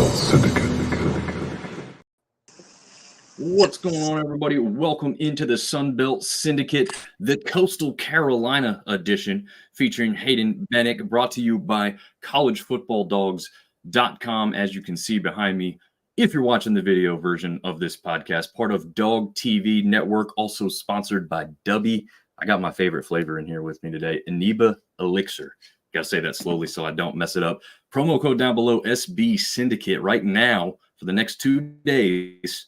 Sunbelt Syndicate. What's going on, everybody? Welcome into the Sunbelt Syndicate, the Coastal Carolina edition, featuring Hayden Bennick, brought to you by collegefootballdogs.com, as you can see behind me. If you're watching the video version of this podcast, part of Dog TV Network, also sponsored by Dubby. I got my favorite flavor in here with me today, Aniba Elixir. Got to say that slowly so I don't mess it up. Promo code down below, SB Syndicate, right now for the next 2 days.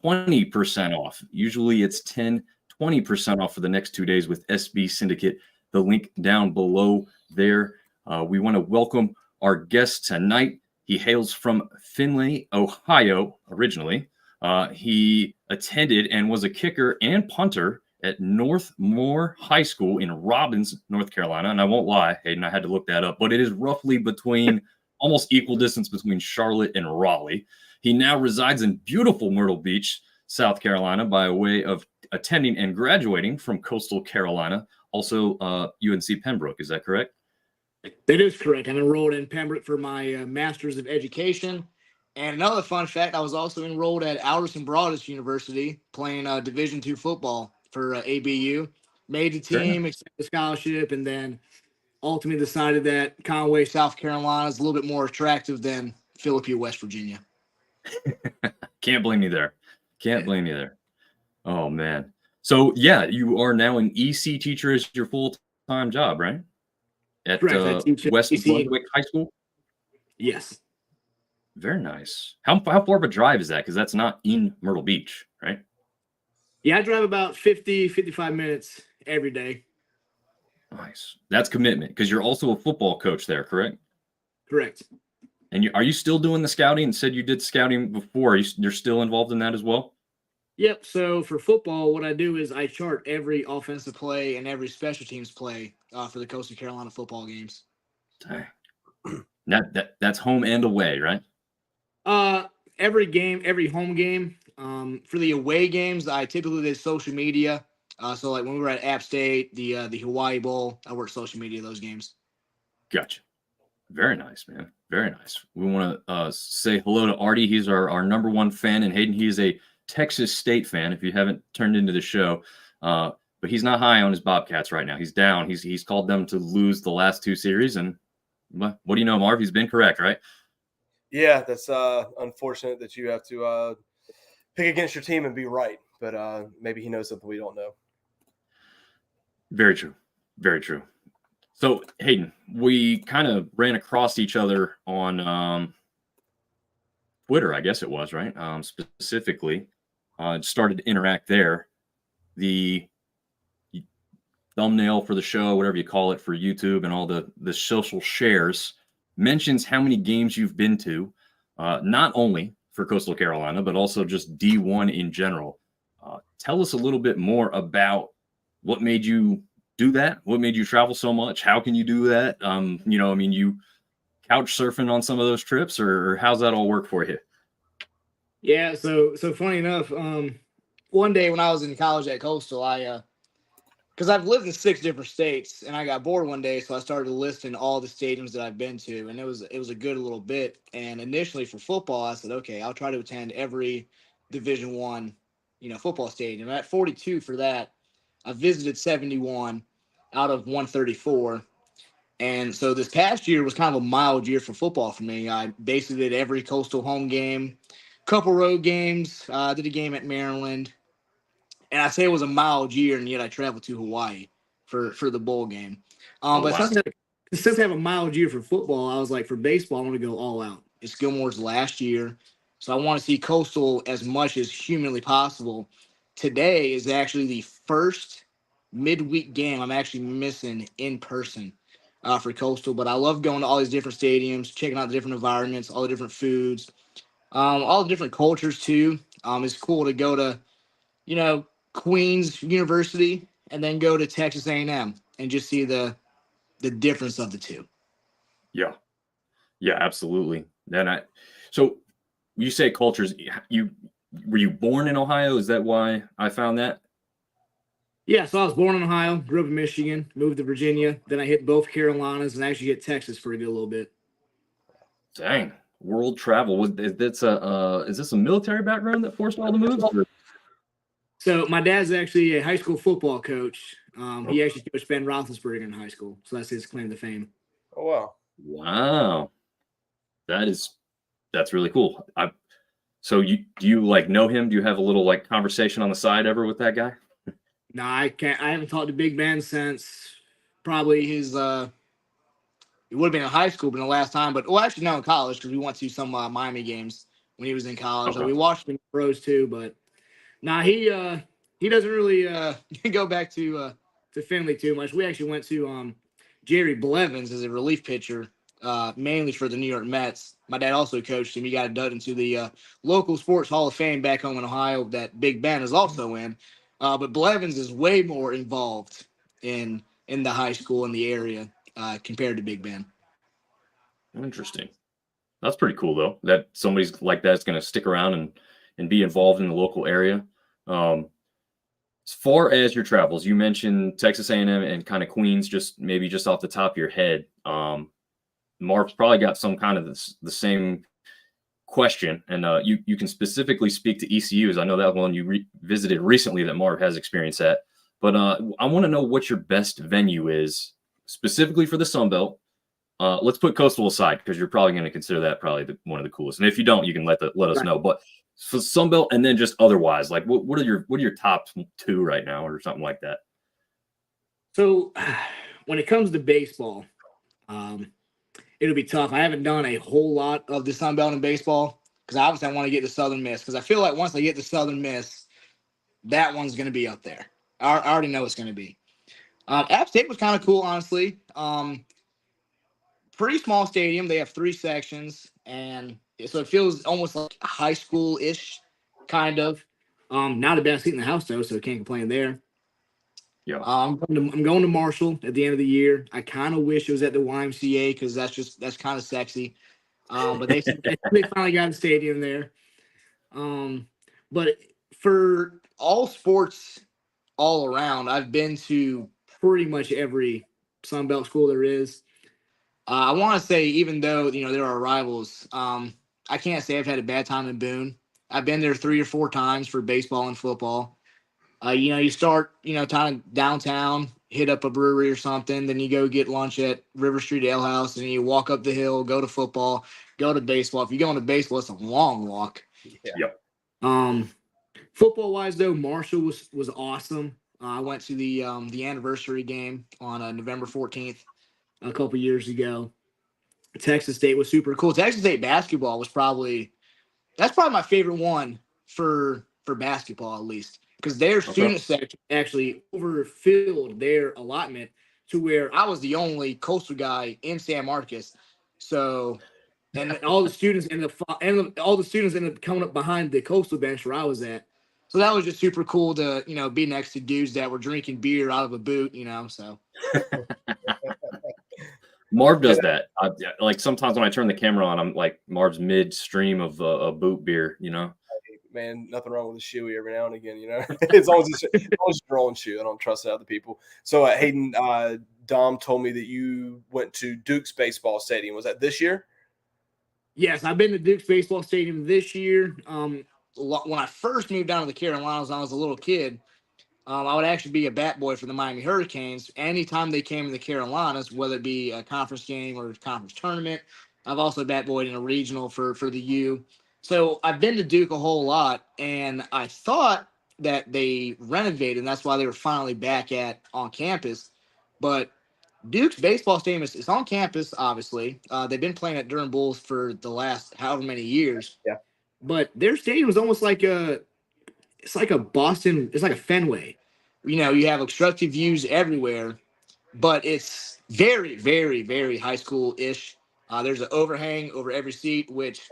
20% off. Usually it's 20% off for the next 2 days with SB Syndicate. The link down below there. We want to welcome our guest tonight. He hails from Findlay, Ohio, originally. He attended and was a kicker and punter at Northmore High School in Robbins, North Carolina. And I won't lie, Hayden, I had to look that up, but it is roughly between almost equal distance between Charlotte and Raleigh. He now resides in beautiful Myrtle Beach, South Carolina, by way of attending and graduating from Coastal Carolina, also UNC Pembroke. Is that correct? That is correct. I'm enrolled in Pembroke for my Master's of Education. And another fun fact, I was also enrolled at Alderson Broaddus University playing Division II football for ABU. Made the team, accepted the scholarship, and then ultimately decided that Conway, South Carolina is a little bit more attractive than Philippi, West Virginia. Can't blame you there. Can't blame you there. Oh, man. So, yeah, you are now an EC teacher as your full-time job, right? At West Brunswick High School? Yes. Very nice. How far of a drive is that? Because that's not in Myrtle Beach, right? Yeah, I drive about 55 minutes every day. Nice. That's commitment, because you're also a football coach there, correct? Correct. And are you still doing the scouting? And said you did scouting before. You're still involved in that as well? Yep. So for football, what I do is I chart every offensive play and every special teams play for the Coastal Carolina football games. Dang. That's home and away, right? Every game, every home game. For the away games, I typically did social media. So like when we were at App State, the Hawaii Bowl, I worked social media those games. Gotcha. Very nice, man. Very nice. We want to say hello to Artie. He's our number one fan, and Hayden, he is a Texas State fan, if you haven't turned into the show. But he's not high on his Bobcats right now. He's down. He's called them to lose the last two series, and what do you know, Marv? He's been correct, right? Yeah, that's unfortunate that you have to pick against your team and be right. But maybe he knows something we don't know. Very true. Very true. So, Hayden, we kind of ran across each other on Twitter, I guess it was, right? Specifically, started to interact there. The thumbnail for the show, whatever you call it, for YouTube and all the social shares mentions how many games you've been to, not only for Coastal Carolina, but also just D1 in general. Tell us a little bit more about what made you do that? What made you travel so much? How can you do that? You couch surfing on some of those trips, or how's that all work for you? Yeah, so funny enough, one day when I was in college at Coastal, because I've lived in 6 different states, and I got bored one day, so I started listing all the stadiums that I've been to, and it was a good little bit. And initially for football, I said, okay, I'll try to attend every Division I, football stadium. At 42 for that, I visited 71 out of 134. And so this past year was kind of a mild year for football for me. I basically did every Coastal home game, couple road games, did a game at Maryland. And I say it was a mild year, and yet I traveled to Hawaii for the bowl game. Since I have a mild year for football, I was like, for baseball, I want to go all out. It's Gilmore's last year, so I want to see Coastal as much as humanly possible. Today is actually the first midweek game I'm actually missing in person for Coastal, but I love going to all these different stadiums, checking out the different environments, all the different foods, all the different cultures too. It's cool to go to, Queens University and then go to Texas A&M and just see the difference of the two. Yeah, absolutely. So you say cultures. Were you born in Ohio? Is that why I found that? Yeah, so I was born in Ohio, grew up in Michigan, moved to Virginia. Then I hit both Carolinas and actually hit Texas for a good little bit. Dang. world travel. Is this a military background that forced all the moves? Or? So my dad's actually a high school football coach. He actually coached Ben Roethlisberger in high school, so that's his claim to fame. Oh wow! Wow, that's really cool. So do you like know him? Do you have a little like conversation on the side ever with that guy? No, I can't. I haven't talked to Big Ben since probably his. It would have been in high school, but the last time. But well, actually, no, in college because we went to some Miami games when he was in college. Okay. So we watched him in the pros too. But nah, he doesn't really go back to Finley too much. We actually went to Jerry Blevins as a relief pitcher, mainly for the New York Mets. My dad also coached him. He got inducted into the local sports Hall of Fame back home in Ohio that Big Ben is also in. But Blevins is way more involved in the high school in the area compared to Big Ben. Interesting. That's pretty cool though. That somebody's like that's going to stick around and be involved in the local area. As far as your travels, you mentioned Texas A&M and kind of Queens, maybe just off the top of your head. Marv's probably got some kind of the same question, and you can specifically speak to ECU, as I know that one you visited recently that Marv has experience at. But I want to know what your best venue is specifically for the Sun Belt. Let's put Coastal aside because you're probably going to consider that probably one of the coolest. And if you don't, you can let us know. But for Sun Belt and then just otherwise, like what are your top two right now or something like that? So when it comes to baseball, it'll be tough. I haven't done a whole lot of the Sun Belt in baseball because obviously I want to get the Southern Miss because I feel like once I get the Southern Miss, that one's going to be up there. I already know it's going to be. App State was kind of cool, honestly. Pretty small stadium. They have 3 sections, and so it feels almost like high school-ish, kind of. Not the best seat in the house though, so can't complain there. Yeah. I'm going to Marshall at the end of the year. I kind of wish it was at the YMCA because that's kind of sexy. But they finally got a stadium there. But for all sports all around, I've been to pretty much every Sun Belt school there is. I want to say, even though there are rivals, I can't say I've had a bad time in Boone. I've been there 3 or 4 times for baseball and football. You start, kind of downtown, hit up a brewery or something, then you go get lunch at River Street Ale House, and you walk up the hill, go to football, go to baseball. If you go into baseball, it's a long walk. Yeah. Yep. Football wise though, Marshall was awesome. I went to the anniversary game on November 14th a couple years ago. Texas State was super cool. Texas State basketball was probably my favorite one for basketball, at least, because their student section actually overfilled their allotment to where I was the only Coastal guy in San Marcos. So, and all the students ended up coming up behind the Coastal bench where I was at. So that was just super cool to be next to dudes that were drinking beer out of a boot. So. Marv does that. Like sometimes when I turn the camera on, I'm like Marv's midstream of a boot beer. Man, nothing wrong with a shoey every now and again. As long as it's your own shoe, I don't trust other people. So Hayden, Dom told me that you went to Duke's baseball stadium. Was that this year? Yes, I've been to Duke's baseball stadium this year. When I first moved down to the Carolinas, when I was a little kid, I would actually be a bat boy for the Miami Hurricanes. Anytime they came to the Carolinas, whether it be a conference game or a conference tournament, I've also bat boyed in a regional for the U. So I've been to Duke a whole lot, and I thought that they renovated, and that's why they were finally back on campus. But Duke's baseball stadium is on campus, obviously. They've been playing at Durham Bulls for the last however many years. Yeah. But their stadium is almost like it's like a Fenway. You have obstructive views everywhere, but it's very, very, very high school-ish. There's an overhang over every seat, which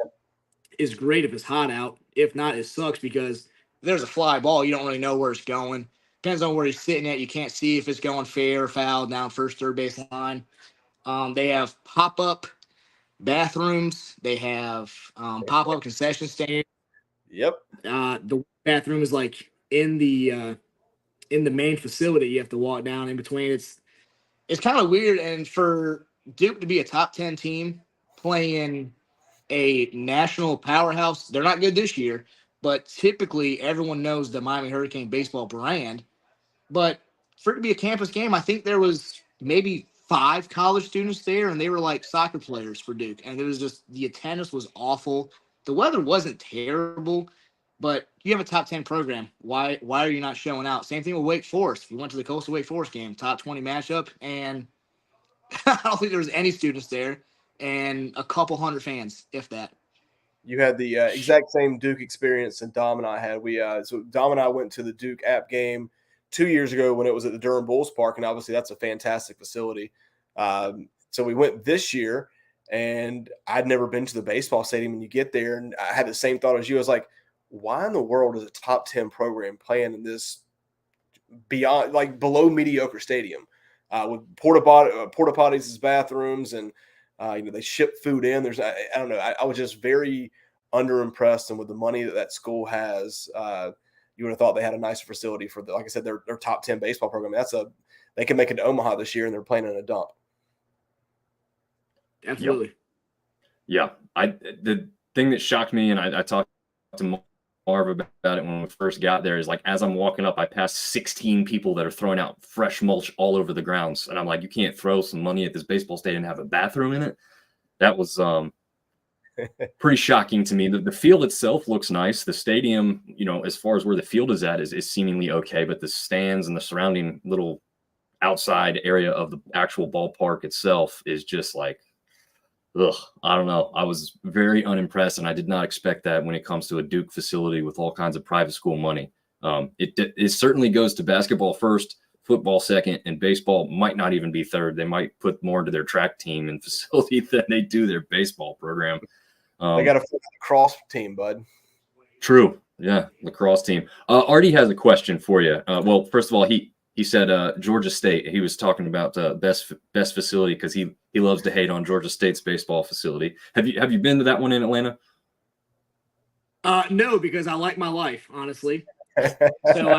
is great if it's hot out. If not, it sucks because if there's a fly ball, you don't really know where it's going. Depends on where he's sitting at. You can't see if it's going fair or foul down first, third base line. They have pop-up bathrooms. They have pop-up concession stands. Yep. The bathroom is like in the main facility. You have to walk down in between. It's kind of weird. And for Duke to be a top 10 team playing a national powerhouse. They're not good this year, but typically everyone knows the Miami Hurricane baseball brand. But for it to be a campus game, I think there was maybe 5 college students there, and they were like soccer players for Duke. And it was just the attendance was awful. The weather wasn't terrible, but you have a top 10 program. Why are you not showing out? Same thing with Wake Forest. We went to the Coastal Wake Forest game, top 20 matchup, and I don't think there was any students there, and a couple hundred fans, if that. You had the exact same Duke experience that Dom and I had. So Dom and I went to the Duke app game 2 years ago when it was at the Durham Bulls Park, and obviously that's a fantastic facility. So we went this year, and I'd never been to the baseball stadium. And you get there, and I had the same thought as you. I was like, why in the world is a top 10 program playing in this beyond, like, below mediocre stadium with porta potties as bathrooms, and they ship food in. I don't know. I was just very underimpressed, and with the money that school has, you would have thought they had a nicer facility for like I said, their top 10 baseball program. They can make it to Omaha this year, and they're playing in a dump. Absolutely. Yeah. The thing that shocked me, and I talked to Marv about it when we first got there, is like, as I'm walking up, I passed 16 people that are throwing out fresh mulch all over the grounds. And I'm like, you can't throw some money at this baseball stadium and have a bathroom in it. That was pretty shocking to me. The field itself looks nice. The stadium, as far as where the field is at, is seemingly okay. But the stands and the surrounding little outside area of the actual ballpark itself is just like, ugh, I don't know. I was very unimpressed, and I did not expect that when it comes to a Duke facility with all kinds of private school money. It certainly goes to basketball first, football second, and baseball might not even be third. They might put more into their track team and facility than they do their baseball program. They got a lacrosse team, bud. True. Yeah, lacrosse team. Artie has a question for you. Well, first of all, he said Georgia State. He was talking about best facility because he loves to hate on Georgia State's baseball facility. Have you been to that one in Atlanta? No, because I like my life, honestly. So,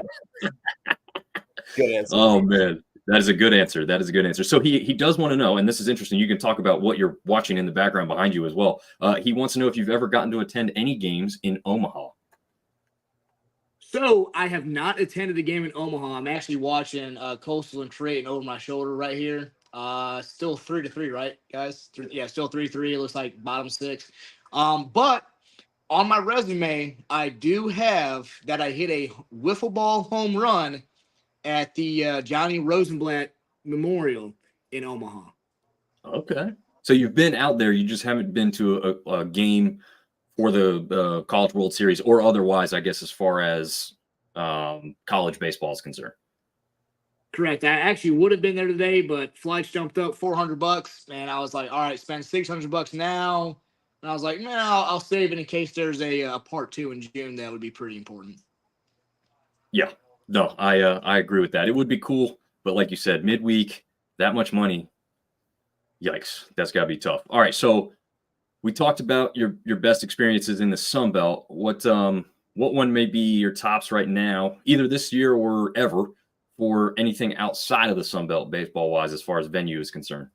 good answer. Oh man, that is a good answer. So he does want to know, and this is interesting. You can talk about what you're watching in the background behind you as well. He wants to know if you've ever gotten to attend any games in Omaha. So I have not attended a game in Omaha. I'm actually watching Coastal and Creighton over my shoulder right here. Still 3-3, right, guys? Still 3-3. It looks like bottom 6. But on my resume, I do have that I hit a wiffle ball home run at the Johnny Rosenblatt Memorial in Omaha. Okay. So you've been out there. You just haven't been to a game for the College World Series or otherwise, I guess, as far as college baseball is concerned. Correct. I actually would have been there today, but flights jumped up $400, and I was like, all right, spend $600 now. And I was like, no, I'll save it in case there's a part 2 in June. That would be pretty important. Yeah. No, I agree with that. It would be cool, but like you said, midweek, that much money, yikes, that's got to be tough. All right, so we talked about your best experiences in the Sun Belt. What one may be your tops right now, either this year or ever, for anything outside of the Sun Belt baseball-wise as far as venue is concerned?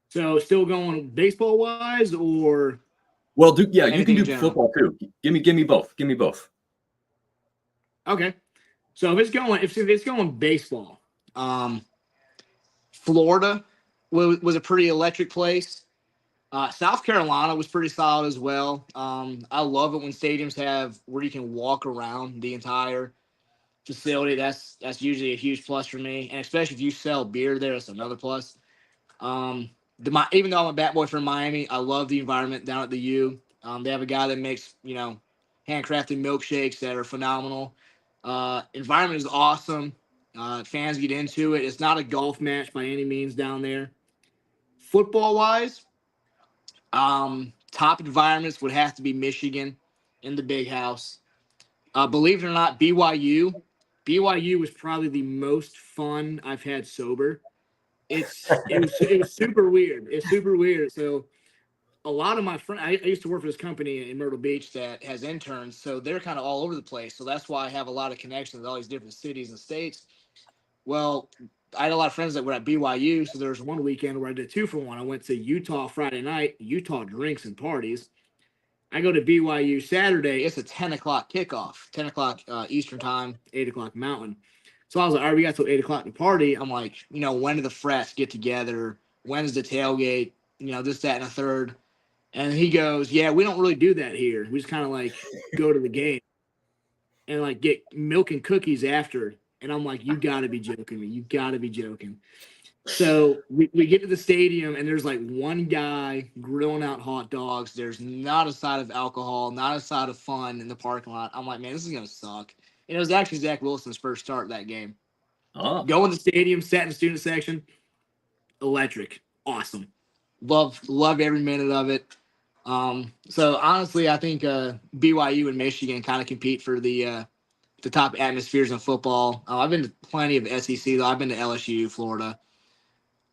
So still going baseball-wise, or? Well, you can do football too. Give me both. Okay. So if it's going baseball, Florida was a pretty electric place. South Carolina was pretty solid as well. I love it when stadiums have where you can walk around the entire facility. That's usually a huge plus for me, and especially if you sell beer there, that's another plus. Even though I'm a bat boy from Miami, I love the environment down at the U. They have a guy that makes handcrafted milkshakes that are phenomenal. Environment is awesome. Fans get into it. It's not a golf match by any means down there. Football wise, top environments would have to be Michigan in the big house. Believe it or not, BYU was probably the most fun I've had sober. It was super weird. It's super weird. So a lot of my friends, I used to work for this company in Myrtle Beach that has interns, so they're kind of all over the place. So that's why I have a lot of connections with all these different cities and states. Well, I had a lot of friends that were at BYU, so there was one weekend where I did 2-for-1. I went to Utah Friday night, Utah drinks and parties. I go to BYU Saturday. It's a 10 o'clock kickoff, 10 o'clock Eastern time, 8 o'clock Mountain. So I was like, all right, we got till 8 o'clock to party. I'm like, when do the frats get together? When's the tailgate? This, that, and a third. And he goes, yeah, we don't really do that here. We just kind of like go to the game and like get milk and cookies after. And I'm like, you got to be joking me. You got to be joking. So we get to the stadium and there's like one guy grilling out hot dogs. There's not a side of alcohol, not a side of fun in the parking lot. I'm like, man, this is going to suck. And it was actually Zach Wilson's first start that game. Oh. Go in the stadium, sat in the student section. Electric. Awesome. Love every minute of it. So honestly, I think BYU and Michigan kind of compete for the top atmospheres in football. I've been to plenty of SEC though. I've been to LSU, Florida,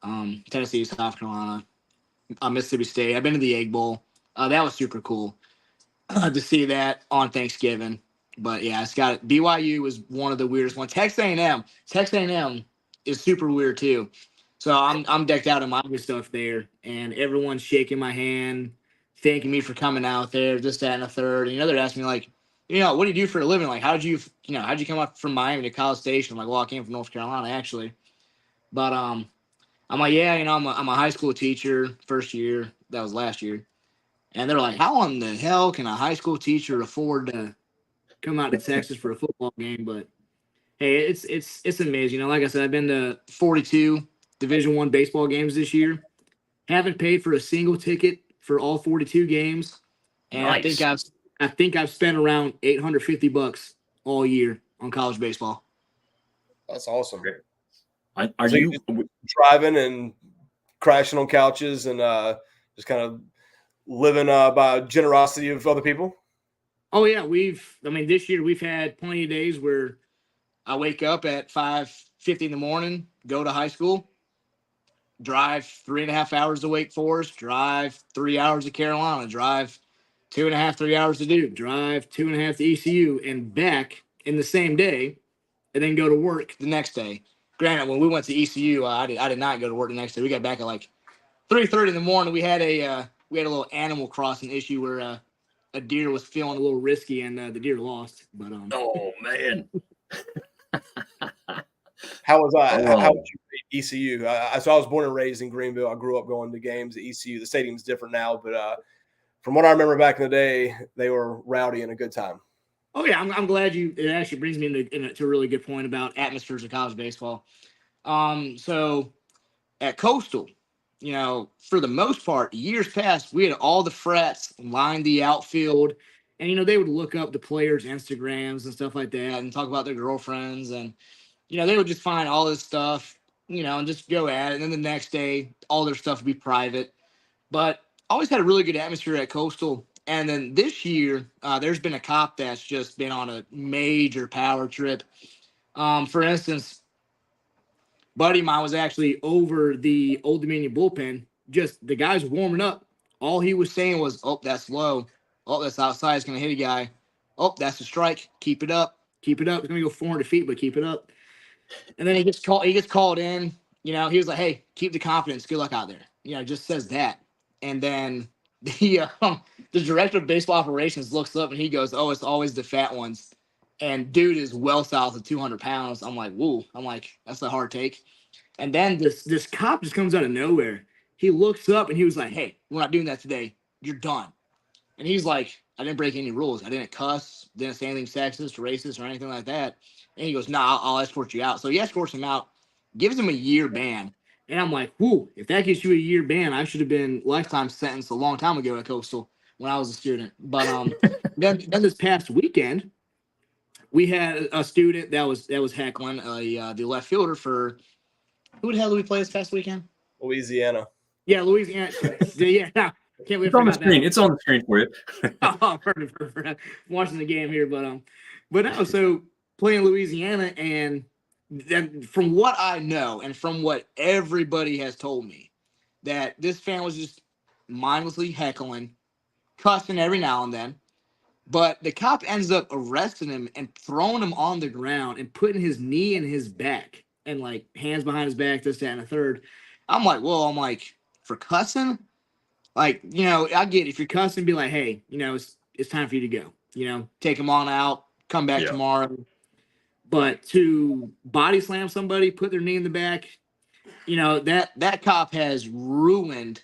Tennessee, South Carolina, Mississippi State. I've been to the Egg Bowl. That was super cool to see that on Thanksgiving. But yeah, BYU was one of the weirdest ones. Texas A&M is super weird too. So I'm decked out in my good stuff there, and everyone's shaking my hand, thanking me for coming out there, this, that, and a third. And they're asking me like, what do you do for a living? Like, how'd you come up from Miami to College Station? I'm like, well, I came from North Carolina actually, but I'm like, yeah, I'm a high school teacher, first year. That was last year, and they're like, how in the hell can a high school teacher afford to come out to Texas for a football game? But hey, it's amazing. Like I said, I've been to 42 Division I baseball games this year. Haven't paid for a single ticket for all 42 games, and Nice. I think I've spent around $850 all year on college baseball. That's awesome. Are you driving and crashing on couches and just kind of living by generosity of other people? Oh yeah, this year we've had plenty of days where I wake up at 5:50 in the morning, go to high school, drive 3.5 hours to Wake Forest, drive 3 hours to Carolina, drive 2.5, 3 hours to Duke, drive 2.5 to ECU, and back in the same day, and then go to work the next day. Granted, when we went to ECU, I did not go to work the next day. We got back at like 3:30 in the morning. We had a little Animal Crossing issue where a deer was feeling a little risky, and the deer lost. But oh man. How was how would you rate ECU? So I was born and raised in Greenville. I grew up going to games at ECU. The stadium's different now, but from what I remember back in the day, they were rowdy and a good time. Oh yeah, I'm glad it actually brings me to a really good point about atmospheres of college baseball. So at Coastal, for the most part, years past, we had all the frats line the outfield, and they would look up the players' Instagrams and stuff like that, and talk about their girlfriends, and they would just find all this stuff, and just go at it. And then the next day, all their stuff would be private. But always had a really good atmosphere at Coastal. And then this year, there's been a cop that's just been on a major power trip. For instance, buddy of mine was actually over the Old Dominion bullpen. Just the guy's warming up. All he was saying was, oh, that's low. Oh, that's outside. It's going to hit a guy. Oh, that's a strike. Keep it up. Keep it up. It's going to go 400 feet, but keep it up. And then he gets called in. He was like, hey, keep the confidence. Good luck out there. Just says that. And then the director of baseball operations looks up and he goes, oh, it's always the fat ones. And dude is well south of 200 pounds. I'm like, woo. I'm like, that's a hard take. And then this cop just comes out of nowhere. He looks up and he was like, hey, we're not doing that today. You're done. And he's like, I didn't break any rules. I didn't cuss, didn't say anything sexist, racist, or anything like that. And he goes, nah, I'll escort you out. So he escorts him out, gives him a year ban. And I'm like, whoo, if that gets you a year ban, I should have been lifetime sentenced a long time ago at Coastal when I was a student. But then this past weekend, we had a student that was heckling the left fielder for who the hell did we play this past weekend? Louisiana. Yeah, Louisiana. Yeah, can't wait. It's on the screen. It's on the screen for you. Oh, perfect. Watching the game here, but no. So playing Louisiana, and then from what I know and from what everybody has told me, that this fan was just mindlessly heckling, cussing every now and then. But the cop ends up arresting him and throwing him on the ground and putting his knee in his back and like hands behind his back, this, that, and a third. I'm like, for cussing, like, I get if you're cussing, be like, hey, it's time for you to go. Take him on out, come back Yeah. tomorrow. But to body slam somebody, put their knee in the back, that cop has ruined,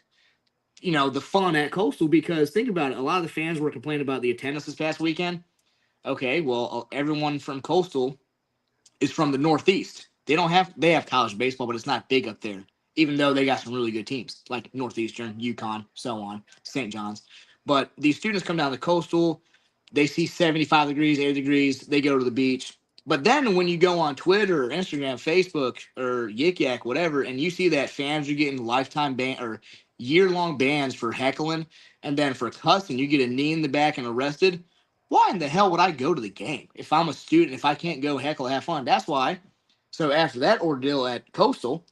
the fun at Coastal, because think about it. A lot of the fans were complaining about the attendance this past weekend. Okay, well, everyone from Coastal is from the Northeast. They have college baseball, but it's not big up there, even though they got some really good teams like Northeastern, UConn, so on, St. John's. But these students come down to Coastal, they see 75 degrees, 80 degrees, they go to the beach. But then when you go on Twitter or Instagram, Facebook, or Yik Yak, whatever, and you see that fans are getting lifetime ban or year-long bans for heckling, and then for cussing, you get a knee in the back and arrested. Why in the hell would I go to the game if I'm a student, if I can't go heckle, have fun? That's why. So after that ordeal at Coastal,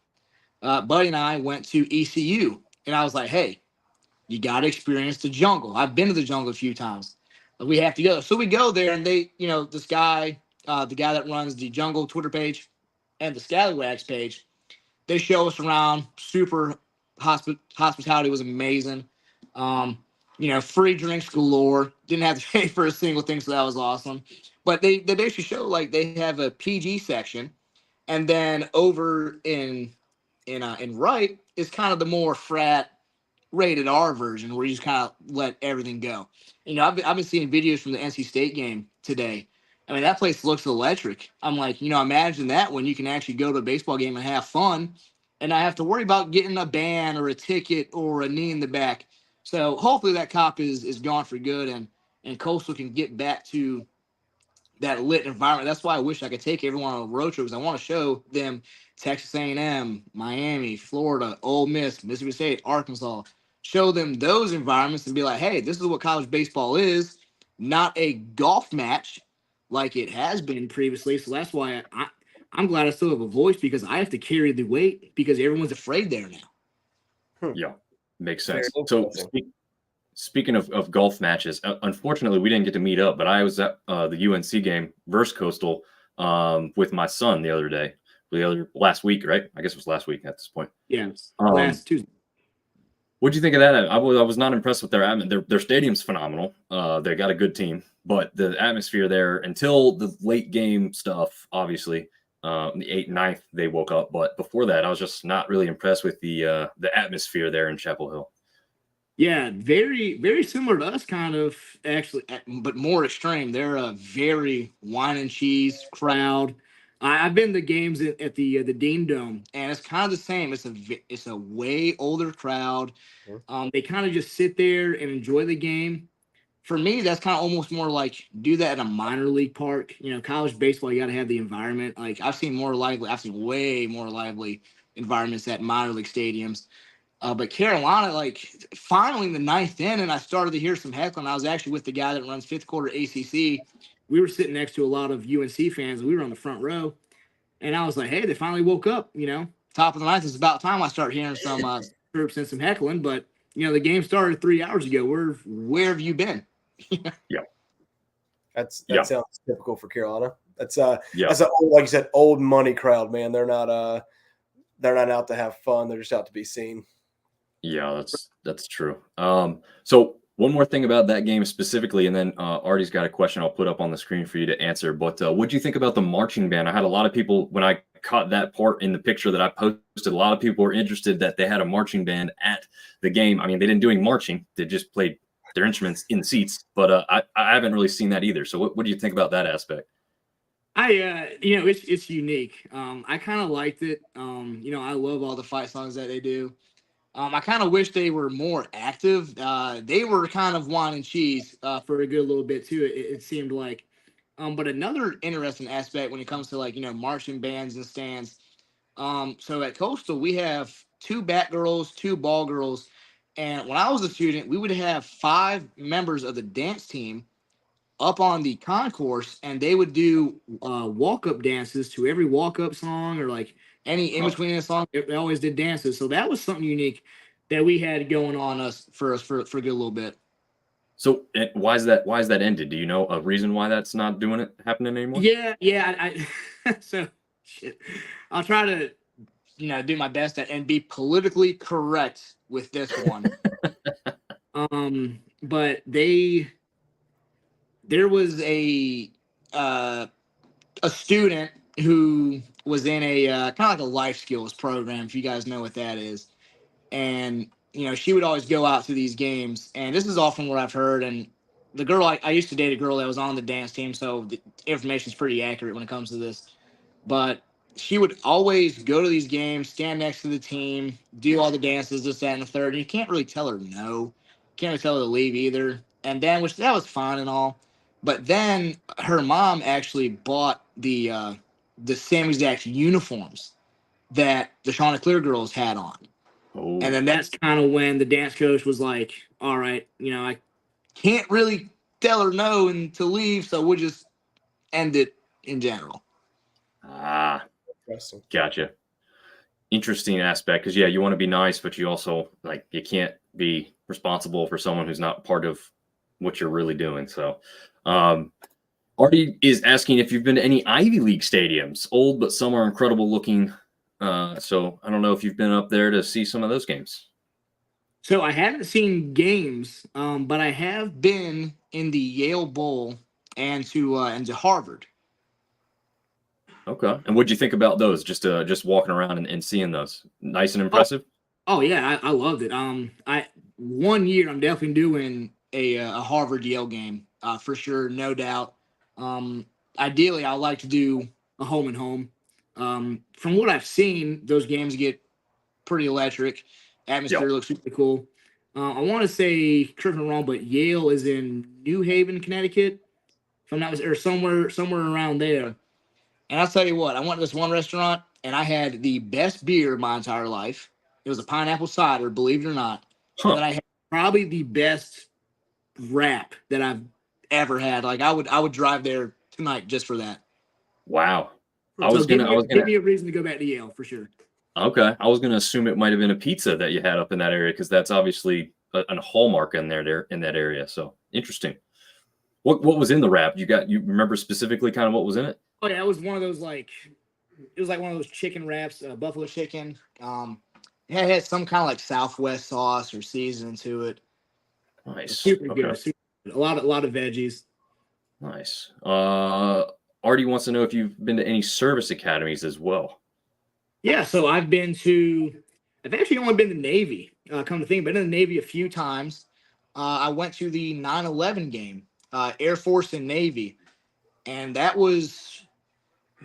Buddy and I went to ECU, and I was like, hey, you got to experience the jungle. I've been to the jungle a few times. We have to go. So we go there, and they, this guy, the guy that runs the jungle Twitter page and the Scallywags page, they show us around. Super hospitality was amazing. Free drinks galore. Didn't have to pay for a single thing, so that was awesome. But they basically show like they have a PG section, and then over in Wright is kind of the more frat rated R version where you just kind of let everything go. I've been seeing videos from the NC State game today. I mean, that place looks electric. I'm like, imagine that when you can actually go to a baseball game and have fun and not have to worry about getting a ban or a ticket or a knee in the back. So hopefully that cop is gone for good, and Coastal can get back to that lit environment. That's why I wish I could take everyone on a road trip, because I want to show them Texas A&M, Miami, Florida, Ole Miss, Mississippi State, Arkansas. Show them those environments and be like, hey, this is what college baseball is, not a golf match like it has been previously. So that's why I'm glad I still have a voice, because I have to carry the weight because everyone's afraid there now. Yeah, makes sense. So speaking of golf matches, unfortunately, we didn't get to meet up, but I was at the UNC game versus Coastal with my son last week, right? I guess it was last week at this point. Yeah, last Tuesday. What'd you think of that? I was not impressed with their stadium's phenomenal. They got a good team, but the atmosphere there, until the late game stuff, obviously, the 8th, 9th, they woke up. But before that, I was just not really impressed with the atmosphere there in Chapel Hill. Yeah, very, very similar to us, kind of, actually, but more extreme. They're a very wine and cheese crowd. I've been to games at the Dean Dome, and it's kind of the same. It's a way older crowd. They kind of just sit there and enjoy the game. For me, that's kind of almost more like do that in a minor league park. College baseball, you got to have the environment. Like I've seen way more lively environments at minor league stadiums. But Carolina, like finally in the 9th inning, I started to hear some heckling. I was actually with the guy that runs fifth quarter ACC. We were sitting next to a lot of UNC fans. We were on the front row, and I was like, "Hey, they finally woke up." Top of the 9th. It's about time I start hearing some chirps and some heckling. But the game started 3 hours ago. Where have you been? Yeah, that sounds typical for Carolina. That's an old, like you said, old money crowd, man. They're not out to have fun. They're just out to be seen. Yeah, that's true. So one more thing about that game specifically, and then Artie's got a question I'll put up on the screen for you to answer. But what do you think about the marching band? I had a lot of people, when I caught that part in the picture that I posted, a lot of people were interested that they had a marching band at the game. I mean, they didn't do any marching. They just played their instruments in the seats. But I haven't really seen that either. So what do you think about that aspect? It's unique. I kind of liked it. I love all the fight songs that they do. I kind of wish they were more active. They were kind of wine and cheese for a good little bit too. It seemed like. But another interesting aspect when it comes to marching bands and stands. So at Coastal we have 2 bat girls, 2 ball girls, and when I was a student, we would have 5 members of the dance team up on the concourse, and they would do walk-up dances to every walk-up song, or like any in between the song. They always did dances, so that was something unique that we had going on for a good little bit. So why is that ended? Do you know a reason why that's not happening anymore? Yeah. So Shit. I'll try to, do my best and be politically correct with this one. But there was a student who was in a kind of like a life skills program, if you guys know what that is. And, she would always go out to these games. And this is often what I've heard. And the girl, I used to date a girl that was on the dance team. So the information is pretty accurate when it comes to this. But she would always go to these games, stand next to the team, do all the dances, this, that, and the third. And you can't really tell her no. Can't really tell her to leave either. And then, which that was fine and all. But then her mom actually bought the same exact uniforms that the Chanticleer girls had on. Oh. And then that's kind of when the dance coach was like, all right, I can't really tell her no and to leave, so we'll just end it in general. Ah, gotcha. Interesting aspect, because you want to be nice, but you also you can't be responsible for someone who's not part of what you're really doing. So Artie is asking if you've been to any Ivy League stadiums, old, but some are incredible looking. So I don't know if you've been up there to see some of those games. So I haven't seen games, but I have been in the Yale Bowl and to Harvard. Okay. And what'd you think about those? Just walking around and seeing those. Nice and impressive? Oh yeah, I loved it. One year I'm definitely doing a Harvard Yale game, for sure, no doubt. Ideally I'd like to do a home and home. From what I've seen, those games get pretty electric. Atmosphere looks super cool. I want to say, correct me if I'm wrong, but Yale is in New Haven, Connecticut, if I'm not mistaken, or somewhere around there. And I'll tell you what, I went to this one restaurant and I had the best beer of my entire life. It was a pineapple cider, believe it or not. Huh. And then I had probably the best wrap that I've ever had. Like I would drive there tonight just for that. Wow. Give me a reason to go back to Yale for sure. Okay. I was gonna assume it might have been a pizza that you had up in that area, because that's obviously a hallmark in there in that area. So interesting. What was in the wrap? You remember specifically kind of what was in it? Oh yeah, it was one of those one of those chicken wraps, buffalo chicken. It had some kind of like Southwest sauce or seasoning to it. Nice. Super good. Super good. A lot of veggies. Nice. Artie wants to know if you've been to any service academies as well. Yeah, so I've actually only been to Navy. Come to think, been in the Navy a few times. I went to the 9/11 game, Air Force and Navy, and that was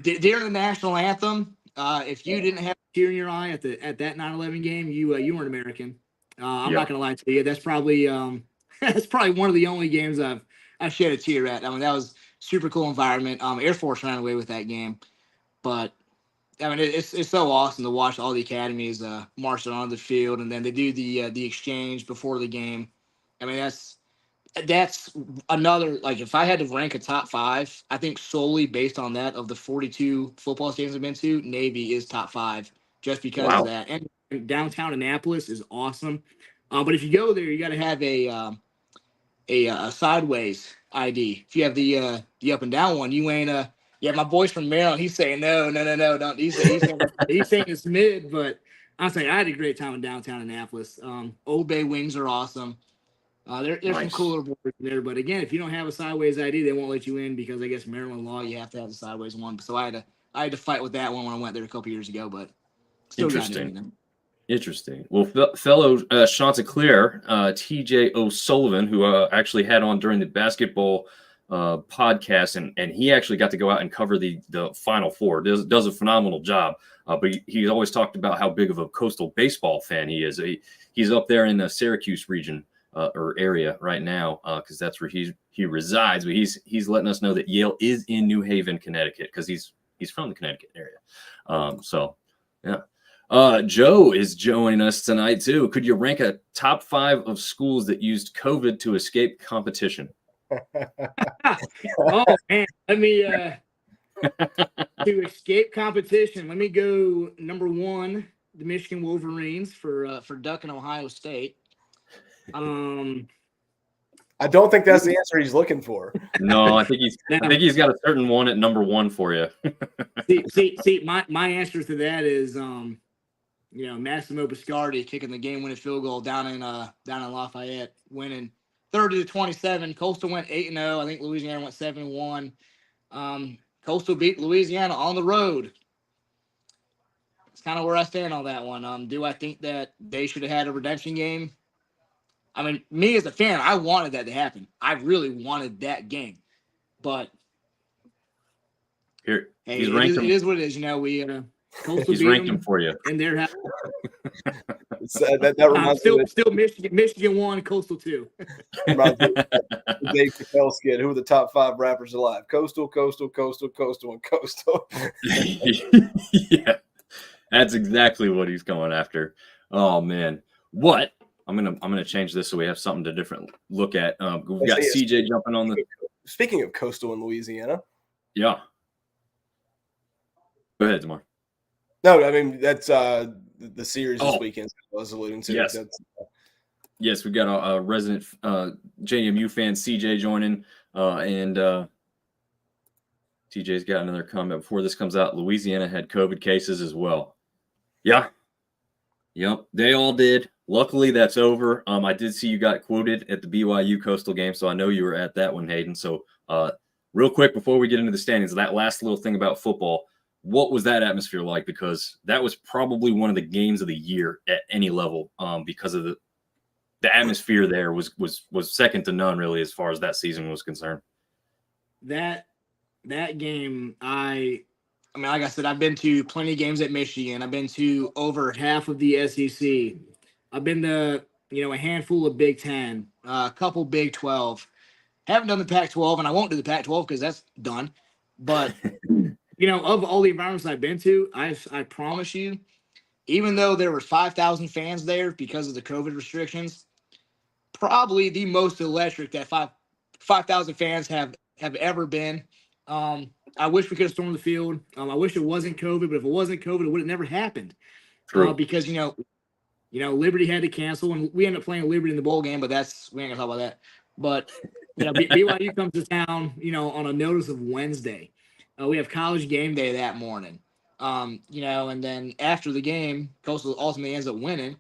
during the national anthem. If you didn't have a tear in your eye at that 9/11 game, you weren't American. I'm not gonna lie to you. That's probably one of the only games I've shed a tear at. I mean, that was super cool environment. Air Force ran away with that game, but I mean, it's so awesome to watch all the academies marching on the field, and then they do the exchange before the game. I mean, that's another, like, if I had to rank a top 5, I think solely based on that, of the 42 football stadiums I've been to, Navy is top 5 just because of that. And downtown Annapolis is awesome. But if you go there, you got to have a sideways ID. If you have the up and down one, you ain't Yeah, my boy's from Maryland. He's saying no, don't. He's saying it's mid, but I'm saying I had a great time in downtown Annapolis. Old Bay wings are awesome. There's Nice. some cooler boards there, but again, if you don't have a sideways ID, they won't let you in, because I guess Maryland law, you have to have the sideways one. So I had to fight with that one when I went there a couple years ago, but still Interesting. Well, fellow Chanticleer, TJ O'Sullivan, who actually had on during the basketball podcast, and he actually got to go out and cover the Final Four. Does a phenomenal job. But he's always talked about how big of a Coastal baseball fan he is. He's up there in the Syracuse region or area right now, because that's where he resides. But he's letting us know that Yale is in New Haven, Connecticut, because he's from the Connecticut area. So yeah. Joe is joining us tonight too. Could you rank a top 5 of schools that used COVID to escape competition? Oh man, let me to escape competition. Let me go number 1, the Michigan Wolverines for ducking Ohio State. I don't think that's the answer he's looking for. No, I think he's got a certain one at number one for you. see, my answer to that is Massimo Biscardi kicking the game-winning field goal down in Lafayette, winning 30-27. Coastal went 8-0. I think Louisiana went 7-1. Coastal beat Louisiana on the road. It's kind of where I stand on that one. Do I think that they should have had a redemption game? I mean, me as a fan, I wanted that to happen. I really wanted that game, but Here, hey, he's ranked it is what it is. We Coastal he's beat ranked them, him for you. and they're that reminds me still Michigan 1, Coastal 2. Dave Chappelle skit. Who are the top 5 rappers alive? Coastal, Coastal, Coastal, Coastal, and Coastal. Yeah, that's exactly what he's going after. Oh man, what? I'm gonna change this so we have something to different look at. We've got CJ jumping on the. Speaking of Coastal in Louisiana. Yeah. Go ahead, Tamar. No, I mean that's the series this weekend I was alluding to. Yes. Yes, we've got a resident JMU fan, CJ, joining, and TJ's got another comment before this comes out. Louisiana had COVID cases as well. Yeah. Yep, they all did. Luckily, that's over. I did see you got quoted at the BYU Coastal game, so I know you were at that one, Hayden. So real quick, before we get into the standings, that last little thing about football, what was that atmosphere like? Because that was probably one of the games of the year at any level, because of the atmosphere there was second to none, really, as far as that season was concerned. That game, I mean, like I said, I've been to plenty of games at Michigan. I've been to over half of the SEC. I've been to, a handful of Big Ten, a couple Big 12. Haven't done the Pac-12, and I won't do the Pac-12 because that's done. But, of all the environments I've been to, I promise you, even though there were 5,000 fans there because of the COVID restrictions, probably the most electric that 5,000 fans have ever been. I wish we could have stormed the field. I wish it wasn't COVID, but if it wasn't COVID, it would have never happened. True. Because Liberty had to cancel, and we ended up playing Liberty in the bowl game. But we ain't gonna talk about that. But BYU comes to town, on a notice of Wednesday. We have college game day that morning. And then after the game, Coastal ultimately ends up winning.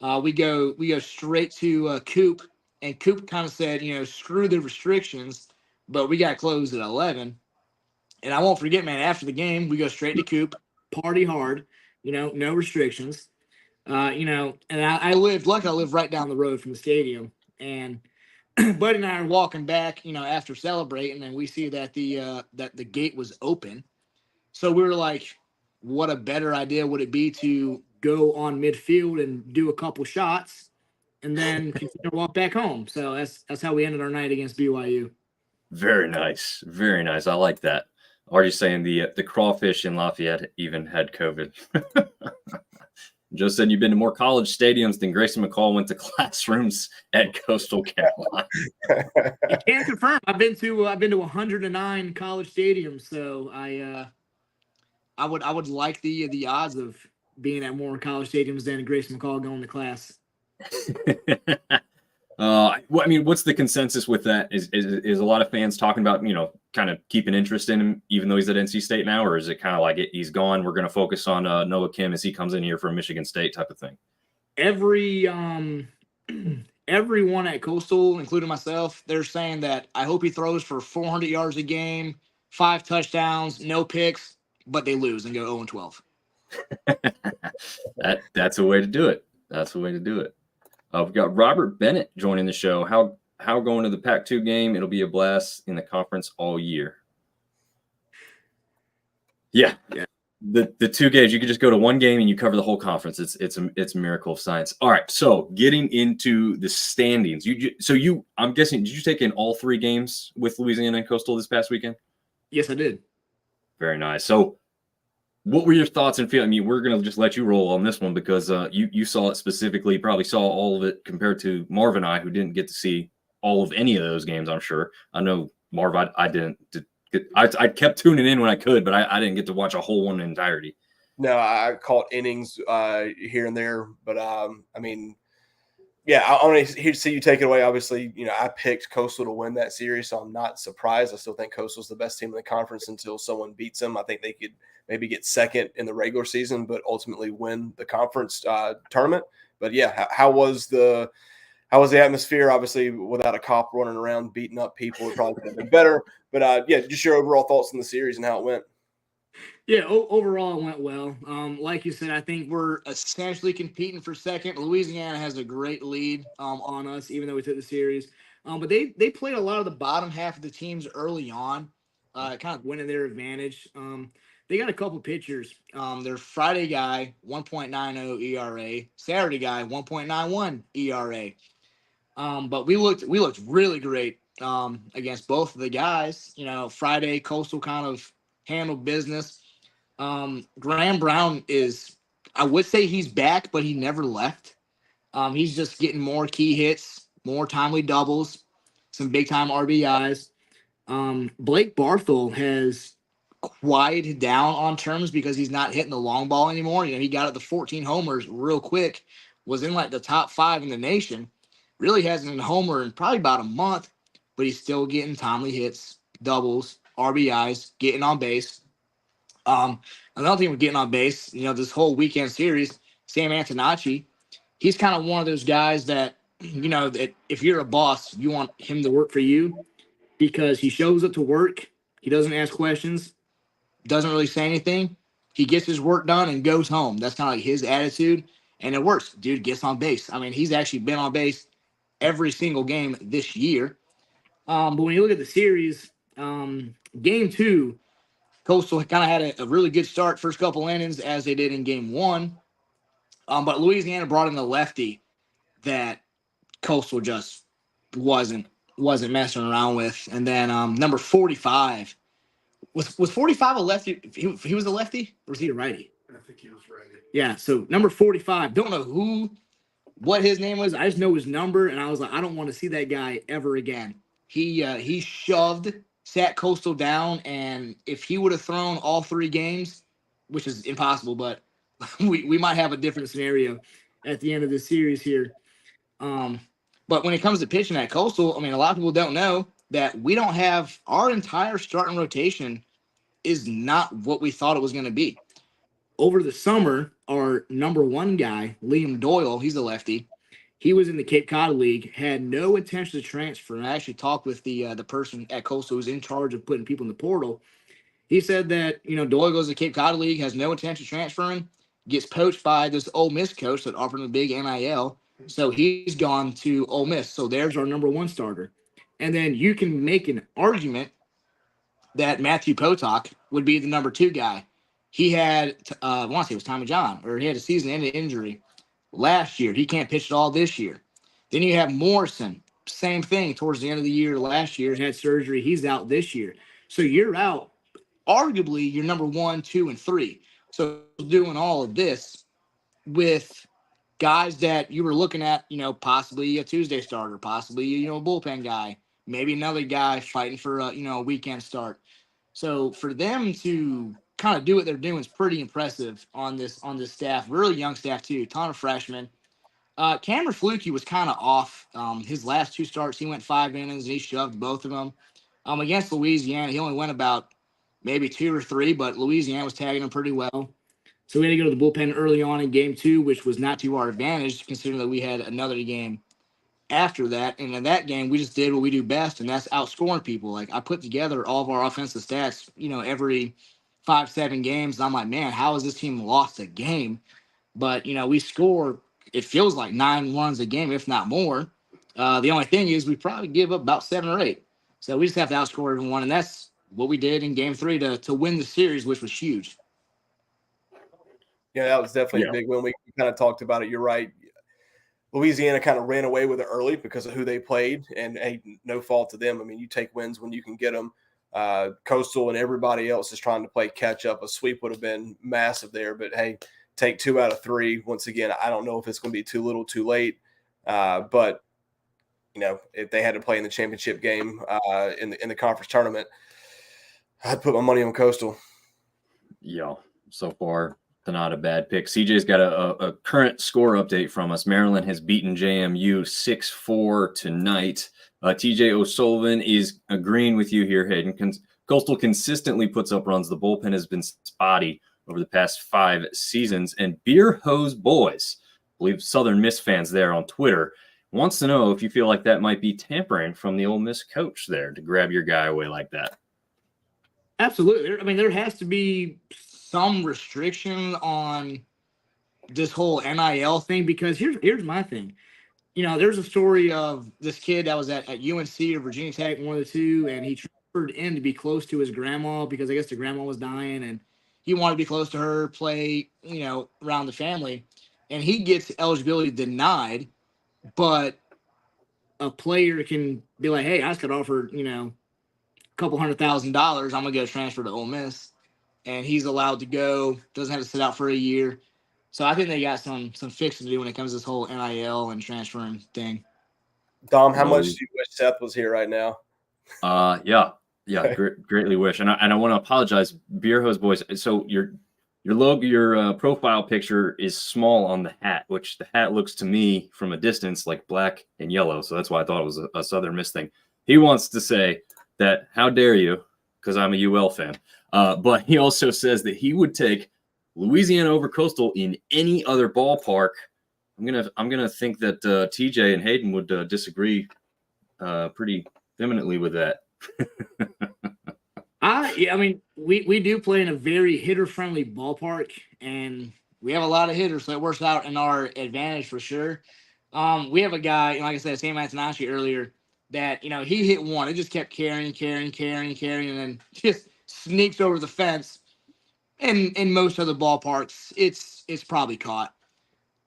We go straight to Coop, and Coop kind of said, screw the restrictions, but we got closed at 11. And I won't forget, man, after the game, we go straight to Coop, party hard, no restrictions. And I live right down the road from the stadium. And Buddy and I are walking back, after celebrating, and we see that the gate was open. So we were like, what a better idea would it be to go on midfield and do a couple shots and then continue to walk back home. So that's how we ended our night against BYU. Very nice. Very nice. I like that. Already saying the crawfish in Lafayette even had COVID. Joe said you've been to more college stadiums than Grayson McCall went to classrooms at Coastal Carolina. I can confirm. I've been to 109 college stadiums, so I would like the odds of being at more college stadiums than Grayson McCall going to class. What's the consensus with that? Is a lot of fans talking about, kind of keeping interest in him, even though he's at NC State now, or is it kind of like he's gone? We're going to focus on Noah Kim as he comes in here from Michigan State type of thing. Everyone at Coastal, including myself, they're saying that I hope he throws for 400 yards a game, 5 touchdowns, no picks, but they lose and go 0-12. That's a way to do it. That's a way to do it. We've got Robert Bennett joining the show. How going to the Pac-2 game? It'll be a blast in the conference all year. Yeah. The 2 games, you could just go to one game and you cover the whole conference. It's a miracle of science. All right, so getting into the standings. I'm guessing, did you take in all 3 games with Louisiana and Coastal this past weekend? Yes, I did. Very nice. So what were your thoughts and feelings? I mean, we're going to just let you roll on this one because you saw it specifically, probably saw all of it compared to Marv and I, who didn't get to see all of any of those games, I'm sure. I know, Marv, I didn't. I kept tuning in when I could, but I didn't get to watch a whole one in entirety. No, I caught innings here and there. But, Yeah, I want to see you take it away. Obviously, I picked Coastal to win that series, so I'm not surprised. I still think Coastal's the best team in the conference until someone beats them. I think they could maybe get second in the regular season, but ultimately win the conference tournament. But yeah, how was the atmosphere? Obviously, without a cop running around beating up people, it probably could have been better. But yeah, just your overall thoughts on the series and how it went. Yeah, overall it went well. Like you said, I think we're essentially competing for second. Louisiana has a great lead on us, even though we took the series. But they played a lot of the bottom half of the teams early on, kind of winning their advantage. They got a couple pitchers. Their Friday guy, 1.90 ERA. Saturday guy, 1.91 ERA. But we looked really great against both of the guys. Friday Coastal kind of handled business. Graham Brown I would say he's back, but he never left. He's just getting more key hits, more timely doubles, some big time RBIs. Blake Barthel has quieted down on terms because he's not hitting the long ball anymore. He got up to 14 homers real quick, was in like the top 5 in the nation. Really hasn't been a homer in probably about a month, but he's still getting timely hits, doubles, RBIs, getting on base. Another thing with getting on base, this whole weekend series, Sam Antonacci, he's kind of one of those guys that, that if you're a boss, you want him to work for you because he shows up to work. He doesn't ask questions, doesn't really say anything. He gets his work done and goes home. That's kind of like his attitude, and it works. Dude gets on base. I mean, he's actually been on base every single game this year. But when you look at the series, game 2, Coastal kind of had a really good start, first couple innings, as they did in game 1. But Louisiana brought in a lefty that Coastal just wasn't messing around with. And then number 45 was 45 a lefty? He was a lefty, or was he a righty? I think he was righty. Yeah. So number 45, don't know what his name was. I just know his number, and I was like, I don't want to see that guy ever again. He sat Coastal down, and if he would have thrown all 3 games, which is impossible, but we might have a different scenario at the end of the series here. But when it comes to pitching at Coastal, I mean, a lot of people don't know that we don't have our entire starting rotation is not what we thought it was going to be. Over the summer, our number 1 guy, Liam Doyle, he's a lefty. He was in the Cape Cod League, had no intention to transfer. And I actually talked with the person at Coastal who's in charge of putting people in the portal. He said that, Doyle goes to the Cape Cod League, has no intention of transferring, gets poached by this Ole Miss coach that offered him a big NIL. So he's gone to Ole Miss. So there's our number 1 starter. And then you can make an argument that Matthew Potok would be the number 2 guy. He had, I want to say it was Tommy John, or he had a season-ending injury last year. He can't pitch at all this year. Then you have Morrison, same thing towards the end of the year last year, had surgery. He's out this year. So you're out, arguably, your number 1, 2, and 3. So doing all of this with guys that you were looking at, possibly a Tuesday starter, possibly, a bullpen guy, maybe another guy fighting for a weekend start. So for them to kind of do what they're doing is pretty impressive on this staff. Really young staff too, ton of freshmen. Cameron Flukie was kind of off. His last 2 starts, he went 5 innings and he shoved both of them. Against Louisiana, he only went about maybe 2 or 3, but Louisiana was tagging him pretty well. So we had to go to the bullpen early on in game 2, which was not to our advantage, considering that we had another game after that. And in that game, we just did what we do best, and that's outscoring people. Like, I put together all of our offensive stats, every 5-7 games. And I'm like, man, how has this team lost a game? But, we score, it feels like 9 runs a game, if not more. The only thing is we probably give up about 7 or 8. So we just have to outscore everyone, and that's what we did in game 3 to win the series, which was huge. Yeah, that was definitely a big win. We kind of talked about it. You're right. Louisiana kind of ran away with it early because of who they played, and hey, no fault to them. I mean, you take wins when you can get them. Coastal and everybody else is trying to play catch up. A sweep would have been massive there, but hey, take 2 out of 3. Once again, I don't know if it's going to be too little, too late. But if they had to play in the championship game in the conference tournament, I'd put my money on Coastal. Yeah, so far Not a bad pick. CJ's got a current score update from us. Maryland has beaten JMU 6-4 tonight. TJ O'Sullivan is agreeing with you here, Hayden. Coastal consistently puts up runs. The bullpen has been spotty over the past 5 seasons. And Beer Hose Boys, I believe Southern Miss fans there on Twitter, wants to know if you feel like that might be tampering from the Ole Miss coach there to grab your guy away like that. Absolutely. I mean, there has to be some restriction on this whole NIL thing, because here's my thing. You know, there's a story of this kid that was at UNC or Virginia Tech, one of the two, and he transferred in to be close to his grandma because I guess the grandma was dying, and he wanted to be close to her, play, you know, around the family, and he gets eligibility denied, but a player can be like, hey, I just got offered, you know, a couple $100,000. I'm going to go transfer to Ole Miss. And he's allowed to go, doesn't have to sit out for a year. So I think they got some fixing to do when it comes to this whole NIL and transferring thing. Dom, how much do you wish Seth was here right now? Yeah, greatly wish. And I want to apologize, Beer Hose Boys. So your logo, your profile picture is small on the hat, which the hat looks to me from a distance like black and yellow. So that's why I thought it was a Southern Miss thing. He wants to say that, how dare you, because I'm a UL fan. But he also says that he would take Louisiana over Coastal in any other ballpark. I'm gonna think that TJ and Hayden would disagree pretty vehemently with that. I mean, we do play in a very hitter-friendly ballpark, and we have a lot of hitters, so it works out in our advantage for sure. We have a guy, like I said, Sam Antonashi earlier, that, you know, he hit one. It just kept carrying, and then just sneaks over the fence. And in most other ballparks, it's probably caught.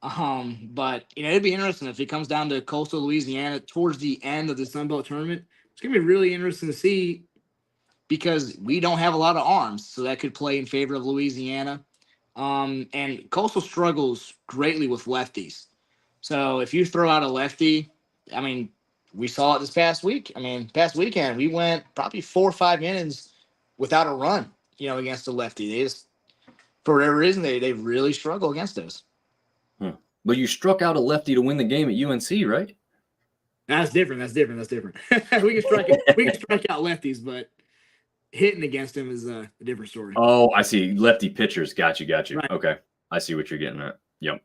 But, you know, it'd be interesting if it comes down to Coastal Louisiana towards the end of the Sun Belt tournament. It's going to be really interesting to see, because we don't have a lot of arms, so that could play in favor of Louisiana. And Coastal struggles greatly with lefties. So if you throw out a lefty, I mean, we saw it this past weekend. We went probably 4 or 5 innings without a run, you know, against a lefty. They just, for whatever reason, they really struggle against us. But you struck out a lefty to win the game at UNC, right? That's different. we can strike out lefties, but hitting against him is a different story. Oh, I see. Lefty pitchers. Got you. Right. Okay. I see what you're getting at. Yep.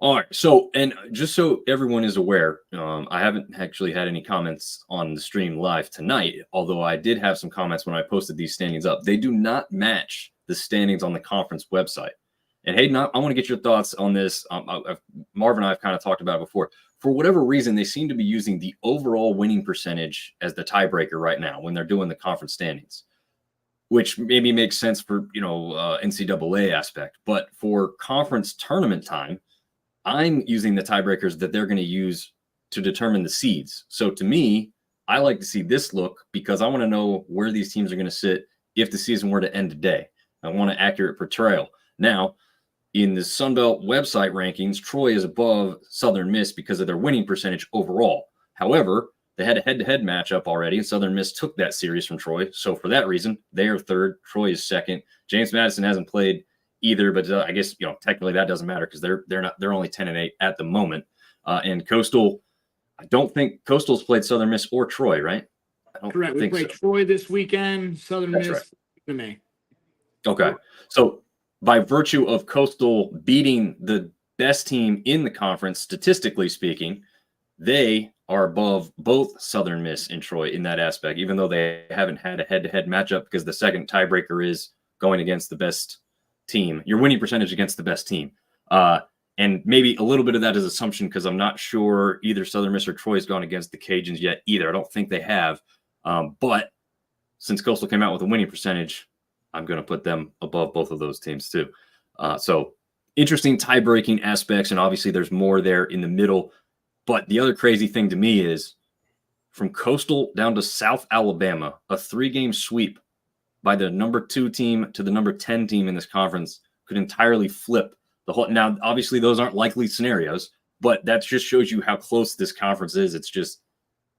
All right. So, and just so everyone is aware, I haven't actually had any comments on the stream live tonight, although I did have some comments when I posted these standings up. They do not match the standings on the conference website. And Hayden, I want to get your thoughts on this. Marv and I have kind of talked about it before. For whatever reason, they seem to be using the overall winning percentage as the tiebreaker right now when they're doing the conference standings, which maybe makes sense for, you know, NCAA aspect. But for conference tournament time, I'm using the tiebreakers that they're going to use to determine the seeds. So to me, I like to see this look because I want to know where these teams are going to sit if the season were to end today. I want an accurate portrayal. Now, in the Sun Belt website rankings, Troy is above Southern Miss because of their winning percentage overall. However, they had a head-to-head matchup already, and Southern Miss took that series from Troy. So for that reason, they are third. Troy is second. James Madison hasn't played either, but I guess, you know, technically that doesn't matter because they're only 10-8 at the moment. And Coastal, I don't think Coastal's played Southern Miss or Troy, right? Correct. We played Troy this weekend. Southern Miss in May. Okay, so by virtue of Coastal beating the best team in the conference, statistically speaking, they are above both Southern Miss and Troy in that aspect, even though they haven't had a head-to-head matchup because the second tiebreaker is going against the best team, your winning percentage against the best team. And maybe a little bit of that is assumption because I'm not sure either Southern Miss or Troy has gone against the Cajuns yet either. I don't think they have. But since Coastal came out with a winning percentage, I'm going to put them above both of those teams too. So interesting tie-breaking aspects, and obviously there's more there in the middle. But the other crazy thing to me is from Coastal down to South Alabama, a 3-game sweep by the number 2 team to the number 10 team in this conference could entirely flip the whole. Now, obviously those aren't likely scenarios, but that just shows you how close this conference is. It's just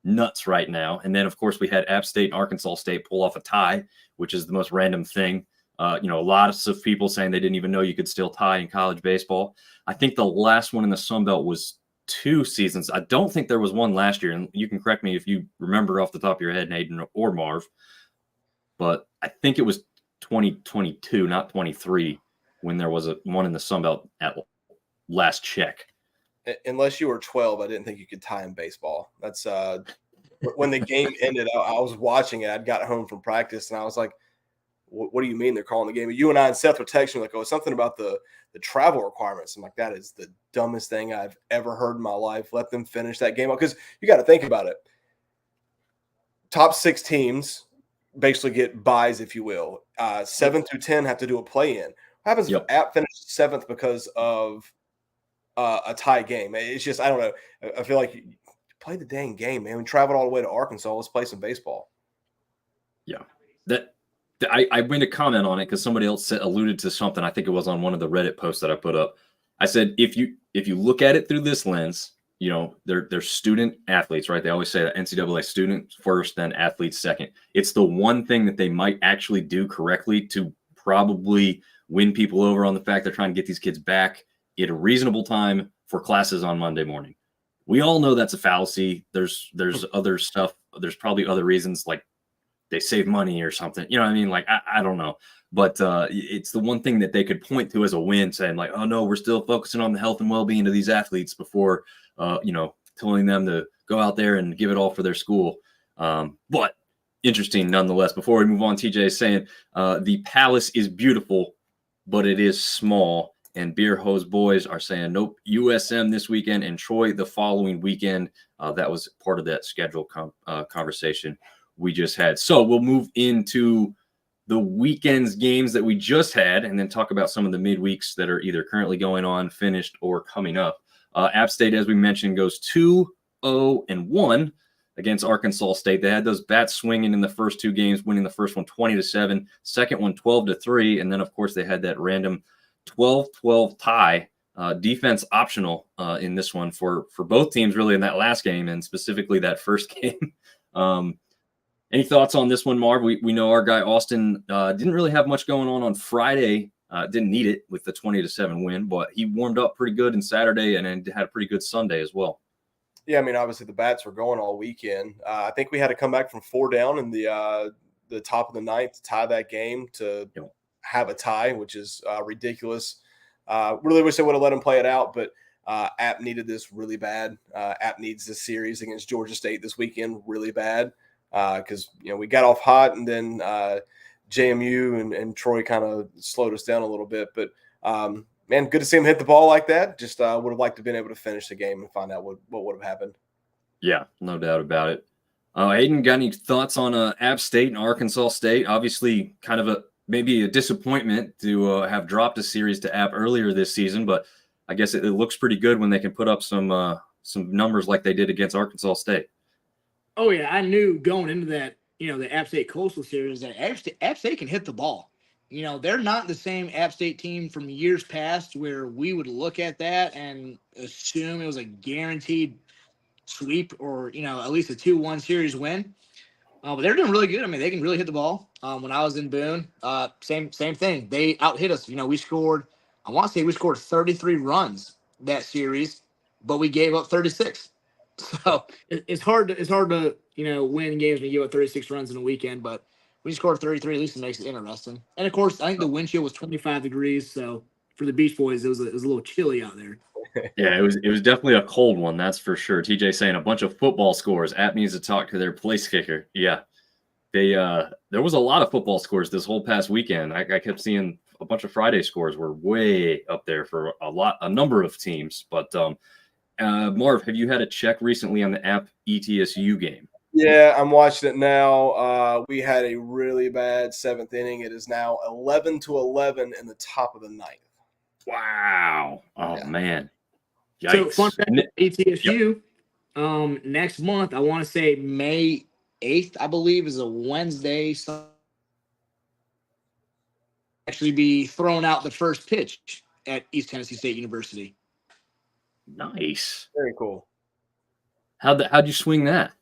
nuts right now. And then, of course, we had App State and Arkansas State pull off a tie, which is the most random thing. A lot of people saying they didn't even know you could still tie in college baseball. I think the last one in the Sun Belt was 2 seasons. I don't think there was one last year, and you can correct me if you remember off the top of your head, Hayden or Marv. But I think it was 2022, not 23, when there was one in the Sun Belt at last check. Unless you were 12, I didn't think you could tie in baseball. That's when the game ended. I was watching it. I'd got home from practice, and I was like, what do you mean they're calling the game? You and I and Seth were texting like, oh, it's something about the travel requirements. I'm like, that is the dumbest thing I've ever heard in my life. Let them finish that game. Because you got to think about it. Top 6 teams basically get buys, if you will. 7 through 10 have to do a play-in. What happens if App finishes 7th because of a tie game? It's just, I don't know. I feel like you play the dang game, man. We traveled all the way to Arkansas. Let's play some baseball. Yeah. I went to comment on it because somebody else alluded to something. I think it was on one of the Reddit posts that I put up. I said, if you look at it through this lens, they're student athletes, right? They always say that NCAA students first, then athletes second. It's the one thing that they might actually do correctly to probably win people over on the fact they're trying to get these kids back at a reasonable time for classes on Monday morning. We all know that's a fallacy. There's other stuff. There's probably other reasons, like they save money or something. You know what I mean? Like, I don't know. But it's the one thing that they could point to as a win, saying like, oh, no, we're still focusing on the health and well-being of these athletes before, telling them to go out there and give it all for their school. But interesting nonetheless. Before we move on, TJ is saying the Palace is beautiful, but it is small. And Beer Hose Boys are saying, nope, USM this weekend and Troy the following weekend. That was part of that schedule conversation we just had. So we'll move into the weekend's games that we just had and then talk about some of the midweeks that are either currently going on, finished, or coming up. App State, as we mentioned, goes 2-0-1 against Arkansas State. They had those bats swinging in the first 2 games, winning the first one 20-7, second one 12-3, and then, of course, they had that random 12-12 tie, defense optional in this one for both teams, really, in that last game, and specifically that first game. Any thoughts on this one, Marv? We know our guy Austin didn't really have much going on Friday. Didn't need it with the 20-7 win, but he warmed up pretty good on Saturday and then had a pretty good Sunday as well. Yeah, I mean, obviously the bats were going all weekend. I think we had to come back from 4 down in the top of the 9th to tie that game to have a tie, which is ridiculous. Really wish they would have let him play it out, but App needed this really bad. App needs this series against Georgia State this weekend really bad. Because we got off hot and then JMU and Troy kind of slowed us down a little bit. But man, good to see him hit the ball like that. Just would have liked to have been able to finish the game and find out what would have happened. Yeah, no doubt about it. Aiden, got any thoughts on App State and Arkansas State? Obviously, kind of maybe a disappointment to have dropped a series to App earlier this season, but I guess it looks pretty good when they can put up some numbers like they did against Arkansas State. Oh, yeah, I knew going into that, the App State Coastal Series that App State can hit the ball. They're not the same App State team from years past where we would look at that and assume it was a guaranteed sweep or, at least a 2-1 series win. But they're doing really good. I mean, they can really hit the ball. When I was in Boone, same thing. They out-hit us. I want to say we scored 33 runs that series, but we gave up 36. So it's hard to win games when you give up 36 runs in a weekend, but we scored 33. At least it makes it interesting. And of course, I think the wind chill was 25 degrees. So for the Beach Boys, it was a little chilly out there. Yeah, it was definitely a cold one, that's for sure. TJ saying a bunch of football scores. App needs to talk to their place kicker. Yeah, there was a lot of football scores this whole past weekend. I kept seeing a bunch of Friday scores were way up there for a number of teams, but. Marv, have you had a check recently on the App ETSU game? Yeah, I'm watching it now. We had a really bad 7th inning. It is now 11-11 in the top of the 9th. Wow. Oh, yeah. Man. Yikes. So, fun fact, ETSU, next month, I want to say May 8th, I believe, is a Wednesday. So actually be throwing out the first pitch at East Tennessee State University. Nice. Very cool. How'd you swing that?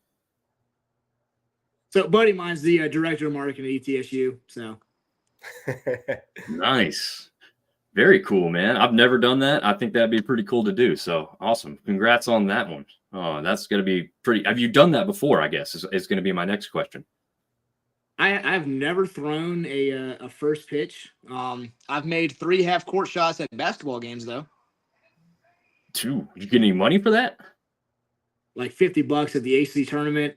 So, buddy mine's the director of marketing at ETSU. So, Nice. Very cool, man. I've never done that. I think that'd be pretty cool to do. So awesome. Congrats on that one. Oh, that's going to be pretty. Have you done that before? I guess is going to be my next question. I've never thrown a first pitch. I've made 3 half-court shots at basketball games, though. Did you get any money for that? Like $50 at the AC tournament.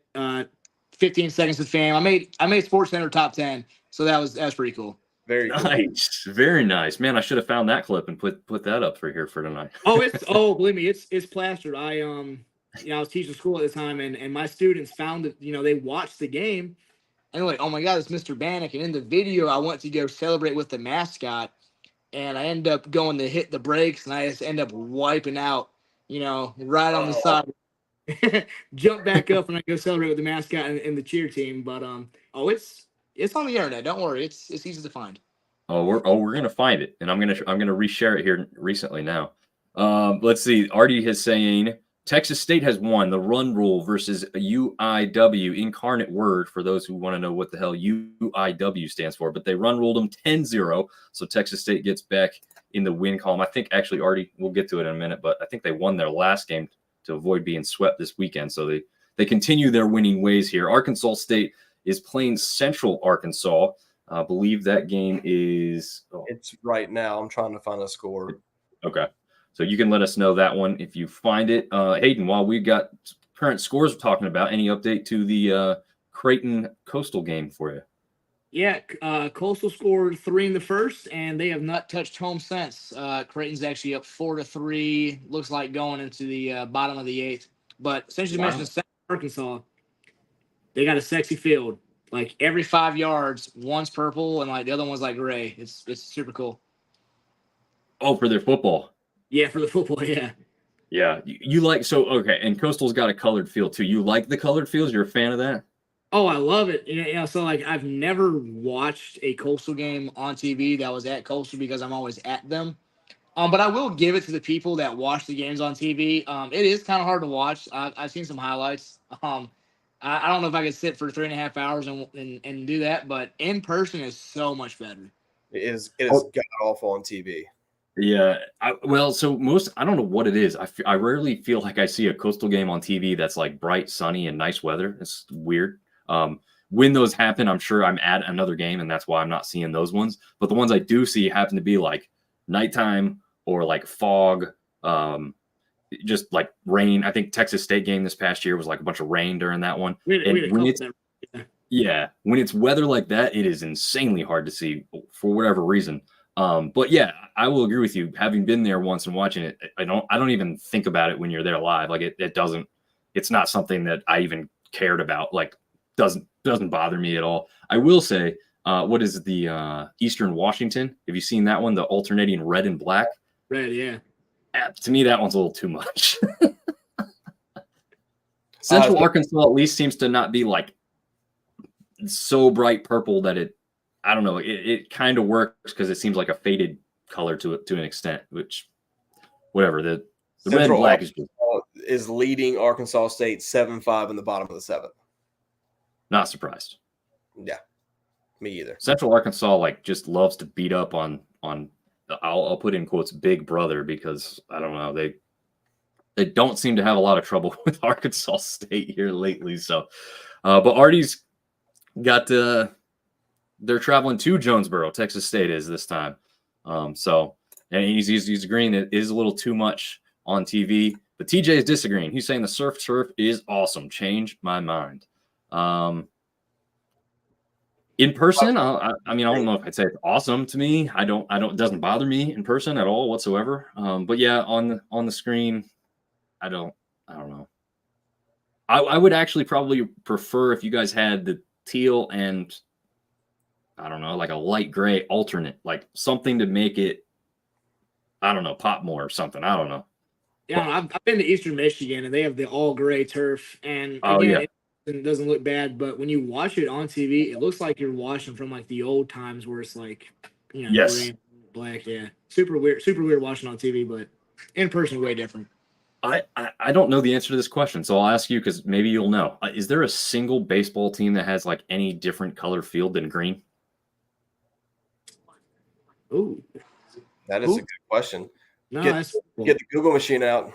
15 seconds of fame. I made SportsCenter top 10, so that was pretty cool. Very cool. Nice, very nice, man. I should have found that clip and put that up for here for tonight. Believe me, it's plastered. I was teaching school at the time, and my students found it. They watched the game, and they're like, "Oh my God, it's Mr. Bannock!" And in the video, I went to go celebrate with the mascot, and I end up going to hit the brakes, and I just end up wiping out, right on the side. Jump back up, and I go celebrate with the mascot and the cheer team. But it's on the internet. Don't worry, it's easy to find. We're gonna find it, and I'm gonna reshare it here recently now. Let's see. Artie is saying Texas State has won the run rule versus UIW, incarnate word for those who want to know what the hell UIW stands for. But they run ruled them 10-0, so Texas State gets back in the win column. I think actually, Artie, we'll get to it in a minute, but I think they won their last game to avoid being swept this weekend. So they continue their winning ways here. Arkansas State is playing Central Arkansas. I believe that game is... It's right now. I'm trying to find a score. Okay. So you can let us know that one if you find it. Hayden, while we got current scores we're talking about, any update to the Creighton Coastal game for you? Yeah, Coastal scored 3 in the first, and they have not touched home since. Creighton's actually up 4-3. Looks like going into the bottom of the 8th. But since you mentioned Central Arkansas, they got a sexy field. Like every 5 yards, one's purple and like the other one's like gray. It's super cool. Oh, for their football. Yeah, for the football, yeah. Yeah. You like okay, and Coastal's got a colored field too. You like the colored fields? You're a fan of that? Oh, I love it. So like I've never watched a Coastal game on TV that was at Coastal because I'm always at them. But I will give it to the people that watch the games on TV. It is kind of hard to watch. I've seen some highlights. I don't know if I could sit for 3.5 hours and do that, but in person is so much better. It is god awful on TV. Yeah. I don't know what it is. I rarely feel like I see a Coastal game on TV that's like bright, sunny, and nice weather. It's weird. When those happen, I'm sure I'm at another game, and that's why I'm not seeing those ones. But the ones I do see happen to be like nighttime or like fog, just like rain. I think Texas State game this past year was like a bunch of rain during that one. When it's weather like that, it is insanely hard to see for whatever reason. But yeah, I will agree with you. Having been there once and watching it, I don't even think about it when you're there live. Like it's not something that I even cared about. Like doesn't bother me at all. I will say, what is the Eastern Washington? Have you seen that one? The alternating red and black. Red, yeah. To me, that one's a little too much. Central Arkansas at least seems to not be like so bright purple that I don't know. It kind of works because it seems like a faded color to an extent, which whatever. The red and black is leading Arkansas State 7-5 in the bottom of the 7th. Not surprised. Yeah, me either. Central Arkansas like just loves to beat up on I'll put in quotes big brother because I don't know, they don't seem to have a lot of trouble with Arkansas State here lately. So but Artie's got they're traveling to Jonesboro, Texas State is this time. So and he's agreeing it is a little too much on TV, but TJ is disagreeing. He's saying the surf turf is awesome. Change my mind. In person, I don't know if I'd say it's awesome to me. It doesn't bother me in person at all whatsoever. But yeah, on the screen, I don't know. I would actually probably prefer if you guys had the teal and I don't know, like a light gray alternate, like something to make it, I don't know, pop more or something. I don't know. Yeah, I've been to Eastern Michigan and they have the all gray turf, and again, it doesn't look bad, but when you watch it on TV, it looks like you're watching from like the old times where it's like, yes, green, black. Yeah, super weird watching on TV, but in person, way different. I don't know the answer to this question, so I'll ask you because maybe you'll know. Is there a single baseball team that has like any different color field than green? Ooh, That is a good question. no, Get that's cool. the Google machine out.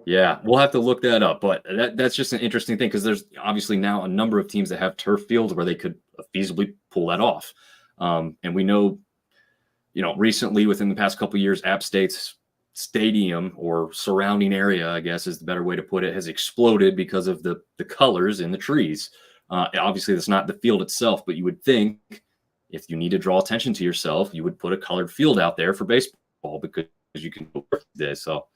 Yeah, we'll have to look that up, but that's just an interesting thing because there's obviously now a number of teams that have turf fields where they could feasibly pull that off. And we know, recently within the past couple of years, App State's stadium or surrounding area, I guess is the better way to put it, has exploded because of the colors in the trees. Obviously, that's not the field itself, but you would think if you need to draw attention to yourself, you would put a colored field out there for baseball because you can do this. So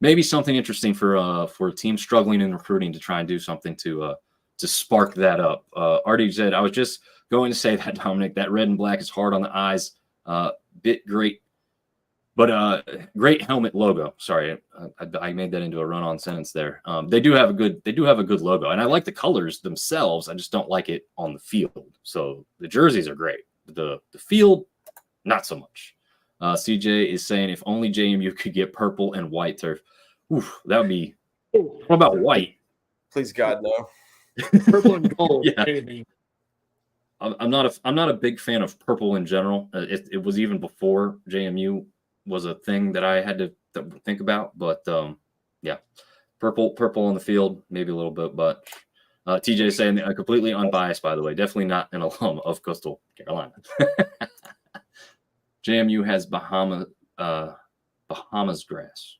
maybe something interesting for a team struggling in recruiting to try and do something to spark that up. Artie said, I was just going to say that, Dominic, that red and black is hard on the eyes. Bit great, but great helmet logo. Sorry, I made that into a run-on sentence there. They do have a good logo, and I like the colors themselves. I just don't like it on the field. So the jerseys are great. The field, not so much. CJ is saying if only JMU could get purple and white turf. Oof, that would be. What about white? Please God, no. Purple and gold. Yeah. Anything. I'm not a big fan of purple in general. It was even before JMU was a thing that I had to think about. But yeah, purple on the field, maybe a little bit. But TJ is saying completely unbiased, by the way. Definitely not an alum of Coastal Carolina. JMU has Bahamas grass.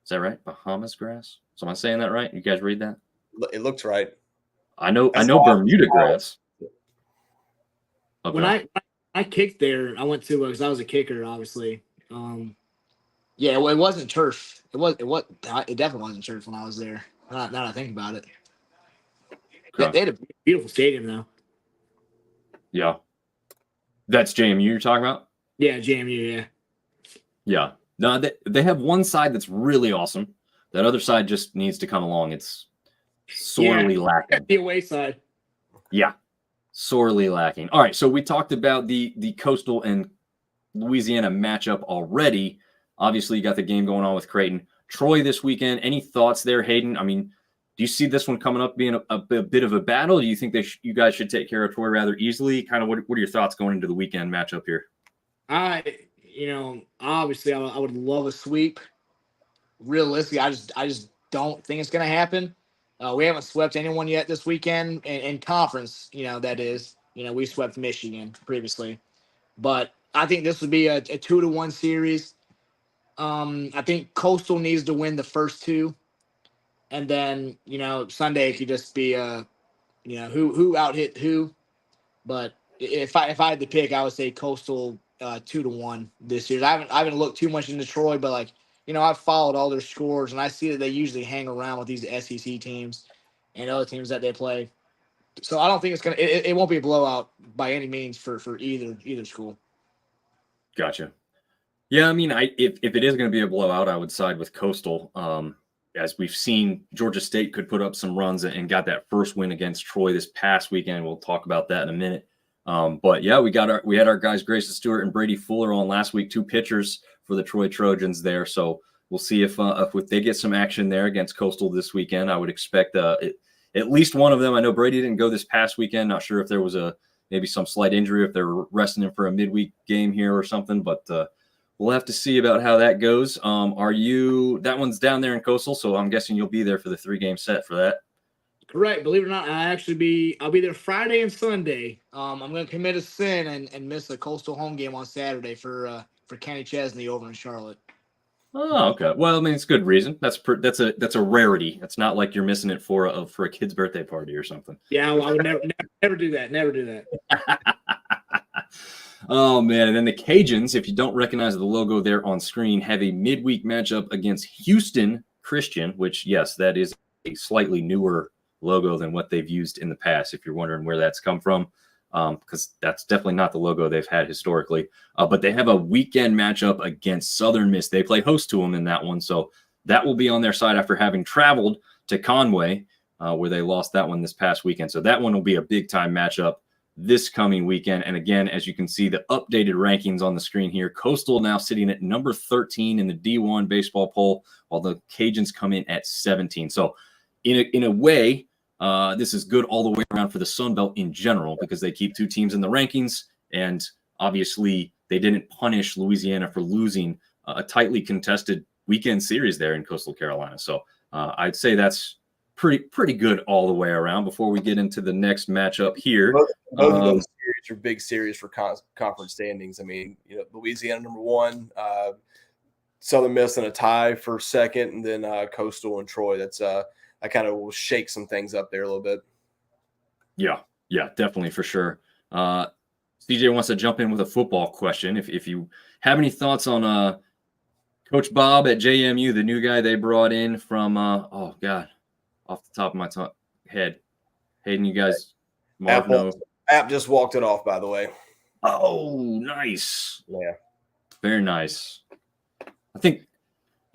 Is that right? Bahamas grass. So am I saying that right? You guys read that? It looks right. I know That's Bermuda grass. Okay. When I kicked there, I went to because I was a kicker, obviously. Yeah, well, it wasn't turf. It definitely wasn't turf when I was there. Now that I think about it, they had a beautiful stadium though. Yeah, that's JMU you're talking about. Yeah, JMU. Yeah. Yeah. No, they have one side that's really awesome. That other side just needs to come along. It's sorely lacking. The away side. Yeah, sorely lacking. All right, so we talked about the Coastal and Louisiana matchup already. Obviously, you got the game going on with Creighton. Troy this weekend. Any thoughts there, Hayden? I mean, do you see this one coming up being a bit of a battle? Do you think you guys should take care of Troy rather easily? Kind of what are your thoughts going into the weekend matchup here? Obviously, I would love a sweep. Realistically, I just don't think it's going to happen. We haven't swept anyone yet this weekend in conference. That is, we swept Michigan previously, but I think this would be a 2-1 series. I think Coastal needs to win the first two, and then Sunday could just be who out hit who. But if I had to pick, I would say Coastal 2-1 this year. I haven't looked too much into Troy, but I've followed all their scores, and I see that they usually hang around with these SEC teams and other teams that they play. So I don't think it's it won't be a blowout by any means for either school. Gotcha. Yeah, I mean, if it is going to be a blowout, I would side with Coastal. As we've seen, Georgia State could put up some runs and got that first win against Troy this past weekend. We'll talk about that in a minute. But yeah, we had our guys Grayson Stewart and Brady Fuller on last week, two pitchers for the Troy Trojans there. So we'll see if they get some action there against Coastal this weekend. I would expect at least one of them. I know Brady didn't go this past weekend. Not sure if there was maybe some slight injury, if they're resting him for a midweek game here or something, but we'll have to see about how that goes. That one's down there in Coastal, so I'm guessing you'll be there for the 3-game set for that. Correct. Believe it or not, I'll be there Friday and Sunday. I'm going to commit a sin and miss a Coastal home game on Saturday for Kenny Chesney over in Charlotte. Oh, okay. Well, I mean, it's a good reason. That's a rarity. It's not like you're missing it for a kid's birthday party or something. Yeah, I would never do that. Never do that. Oh man! And then the Cajuns, if you don't recognize the logo there on screen, have a midweek matchup against Houston Christian, which yes, that is a slightly newer logo than what they've used in the past. If you're wondering where that's come from. Because that's definitely not the logo they've had historically. But they have a weekend matchup against Southern Miss. They play host to them in that one. So that will be on their side after having traveled to Conway, where they lost that one this past weekend. So that one will be a big-time matchup this coming weekend. And again, as you can see, the updated rankings on the screen here, Coastal now sitting at number 13 in the D1 baseball poll, while the Cajuns come in at 17. So in a way, this is good all the way around for the Sun Belt in general because they keep two teams in the rankings, and obviously they didn't punish Louisiana for losing a tightly contested weekend series there in Coastal Carolina. So I'd say that's pretty good all the way around. Before we get into the next matchup here, both of those series are big series for conference standings. I mean, Louisiana number 1, Southern Miss in a tie for second, and then Coastal and Troy. That kind of will shake some things up there a little bit. Yeah, definitely for sure. CJ wants to jump in with a football question. If you have any thoughts on Coach Bob at JMU, the new guy they brought in from off the top of my head. Hayden, you guys, Marv, know. App just walked it off, by the way. Oh, nice. Yeah. Very nice. I think,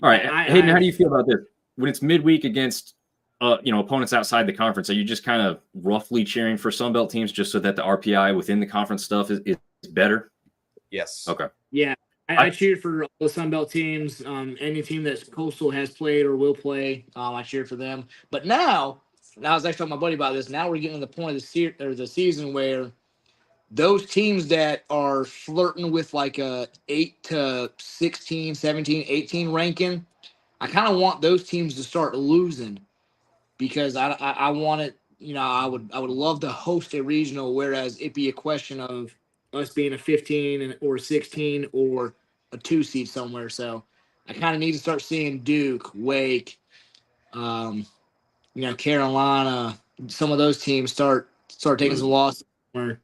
all right, Hayden, how do you feel about this? When it's midweek against, opponents outside the conference, are you just kind of roughly cheering for Sunbelt teams just so that the RPI within the conference stuff is better? Yes. Okay. Yeah. I cheered for all the Sunbelt teams. Any team that Coastal has played or will play, I cheer for them. But now I was actually talking to my buddy about this. Now we're getting to the point of the season where those teams that are flirting with like a 8 to 16, 17, 18 ranking, I kind of want those teams to start losing because I want it. I would love to host a regional, whereas it'd be a question of us being a 15 or 16 or a 2 seed somewhere. So I kind of need to start seeing Duke, Wake, Carolina, some of those teams start taking some losses. Well,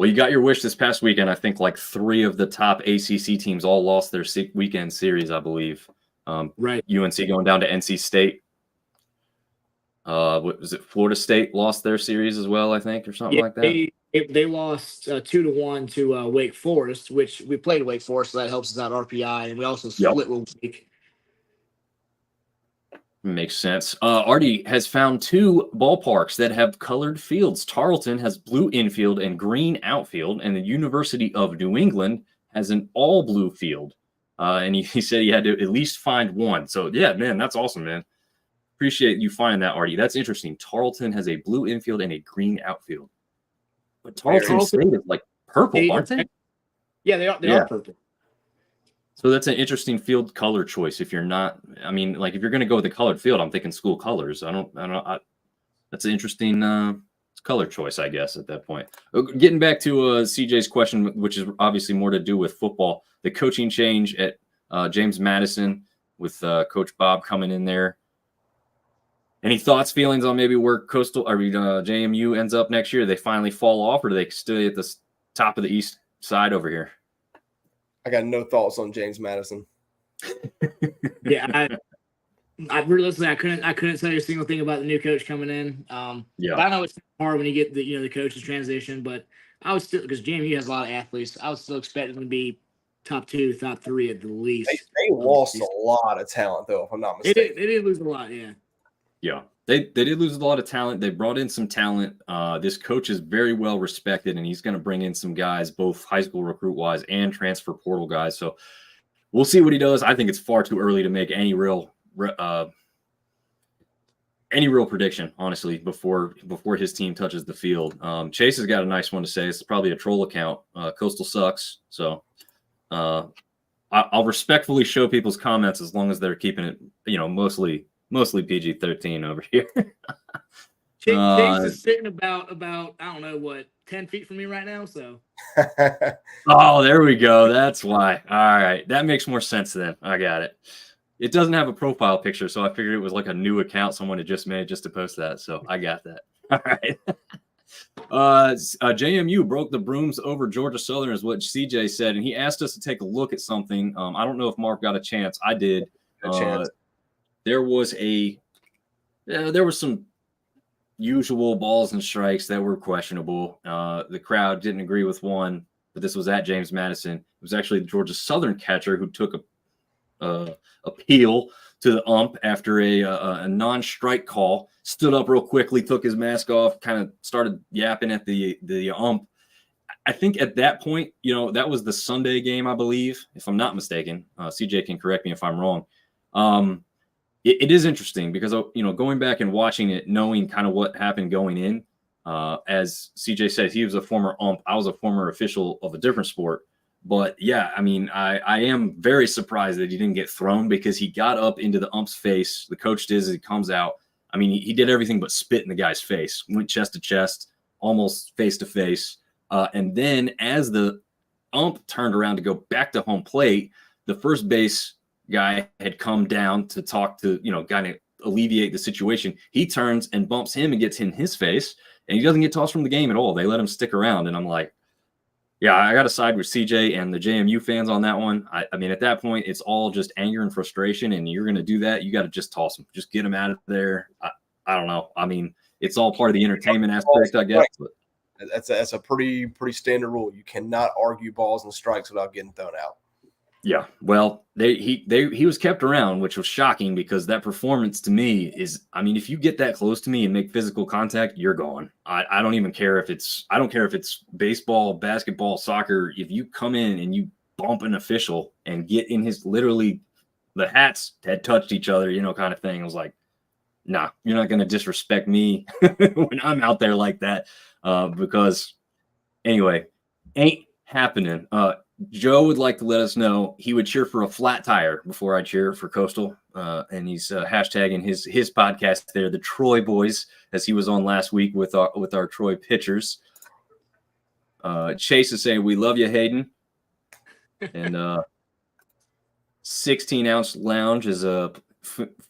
you got your wish this past weekend. I think like 3 of the top ACC teams all lost their weekend series, I believe. Right. UNC going down to NC State. What was it? Florida State lost their series as well, I think, or something like that. They lost 2-1 to Wake Forest, which we played Wake Forest, so that helps us out RPI, and we also split with Wake. Makes sense. Artie has found 2 ballparks that have colored fields. Tarleton has blue infield and green outfield, and the University of New England has an all blue field. And he said he had to at least find one. So, yeah, man, that's awesome, man. Appreciate you finding that, Artie. That's interesting. Tarleton has a blue infield and a green outfield. But Tarleton State is like purple, aren't they? Yeah, they are purple. So that's an interesting field color choice. If you're not, I mean, like if you're going to go with the colored field, I'm thinking school colors. That's an interesting color choice, I guess, at that point. Getting back to CJ's question, which is obviously more to do with football, the coaching change at James Madison with Coach Bob coming in there. Any thoughts, feelings on maybe where JMU ends up next year? They finally fall off, or do they stay at the top of the east side over here? I got no thoughts on James Madison. Yeah, I realistically I couldn't tell you a single thing about the new coach coming in. But I know it's hard when you get the coach's transition, but I would still, because JMU has a lot of athletes, I would still expect them to be top 2, top 3 at the least. They lost a lot of talent, though, if I'm not mistaken. They did lose a lot, yeah. Yeah, they did lose a lot of talent. They brought in some talent. This coach is very well respected, and he's going to bring in some guys, both high school recruit-wise and transfer portal guys. So we'll see what he does. I think it's far too early to make any real prediction, honestly, before his team touches the field. Chase has got a nice one to say. It's probably a troll account. Coastal sucks. So I'll respectfully show people's comments as long as they're keeping it, mostly PG-13 over here. Chase is sitting about I don't know what, 10 feet from me right now. So. Oh, there we go. That's why. All right, that makes more sense then. I got it. It doesn't have a profile picture, so I figured it was like a new account someone had just made just to post that. So I got that. All right. JMU broke the brooms over Georgia Southern, is what CJ said, and he asked us to take a look at something. I don't know if Marv got a chance. I did. There was some usual balls and strikes that were questionable. The crowd didn't agree with one, but this was at James Madison. It was actually the Georgia Southern catcher who took a appeal to the ump after a non-strike call, stood up real quickly, took his mask off, kind of started yapping at the ump. I think at that point, that was the Sunday game, I believe, if I'm not mistaken. CJ can correct me if I'm wrong. It is interesting because, going back and watching it, knowing kind of what happened going in, As CJ said, he was a former ump. I was a former official of a different sport. But yeah, I mean, I am very surprised that he didn't get thrown, because he got up into the ump's face. The coach did as he comes out. I mean, he did everything but spit in the guy's face, went chest to chest, almost face to face. And then as the ump turned around to go back to home plate, the first base guy had come down to talk to, kind of alleviate the situation. He turns and bumps him and gets in his face, and he doesn't get tossed from the game at all. They let him stick around. And I'm like, yeah, I got to side with CJ and the JMU fans on that one. I mean, at that point, it's all just anger and frustration, and you're going to do that. You got to just toss him. Just get him out of there. I don't know. I mean, it's all part of the entertainment aspect, I guess. But that's a pretty standard rule. You cannot argue balls and strikes without getting thrown out. Yeah, well, he was kept around, which was shocking, because that performance to me is, I mean, if you get that close to me and make physical contact, you're gone. I don't even care if it's baseball, basketball, soccer. If you come in and you bump an official and get in his, literally the hats had touched each other, kind of thing. I was like, nah, you're not going to disrespect me when I'm out there like that. Because anyway, ain't happening. Joe would like to let us know he would cheer for a flat tire before I cheer for Coastal. And he's hashtagging his podcast there, the Troy Boys, as he was on last week with our Troy pitchers. Chase is saying, we love you, Hayden. And 16-ounce lounge is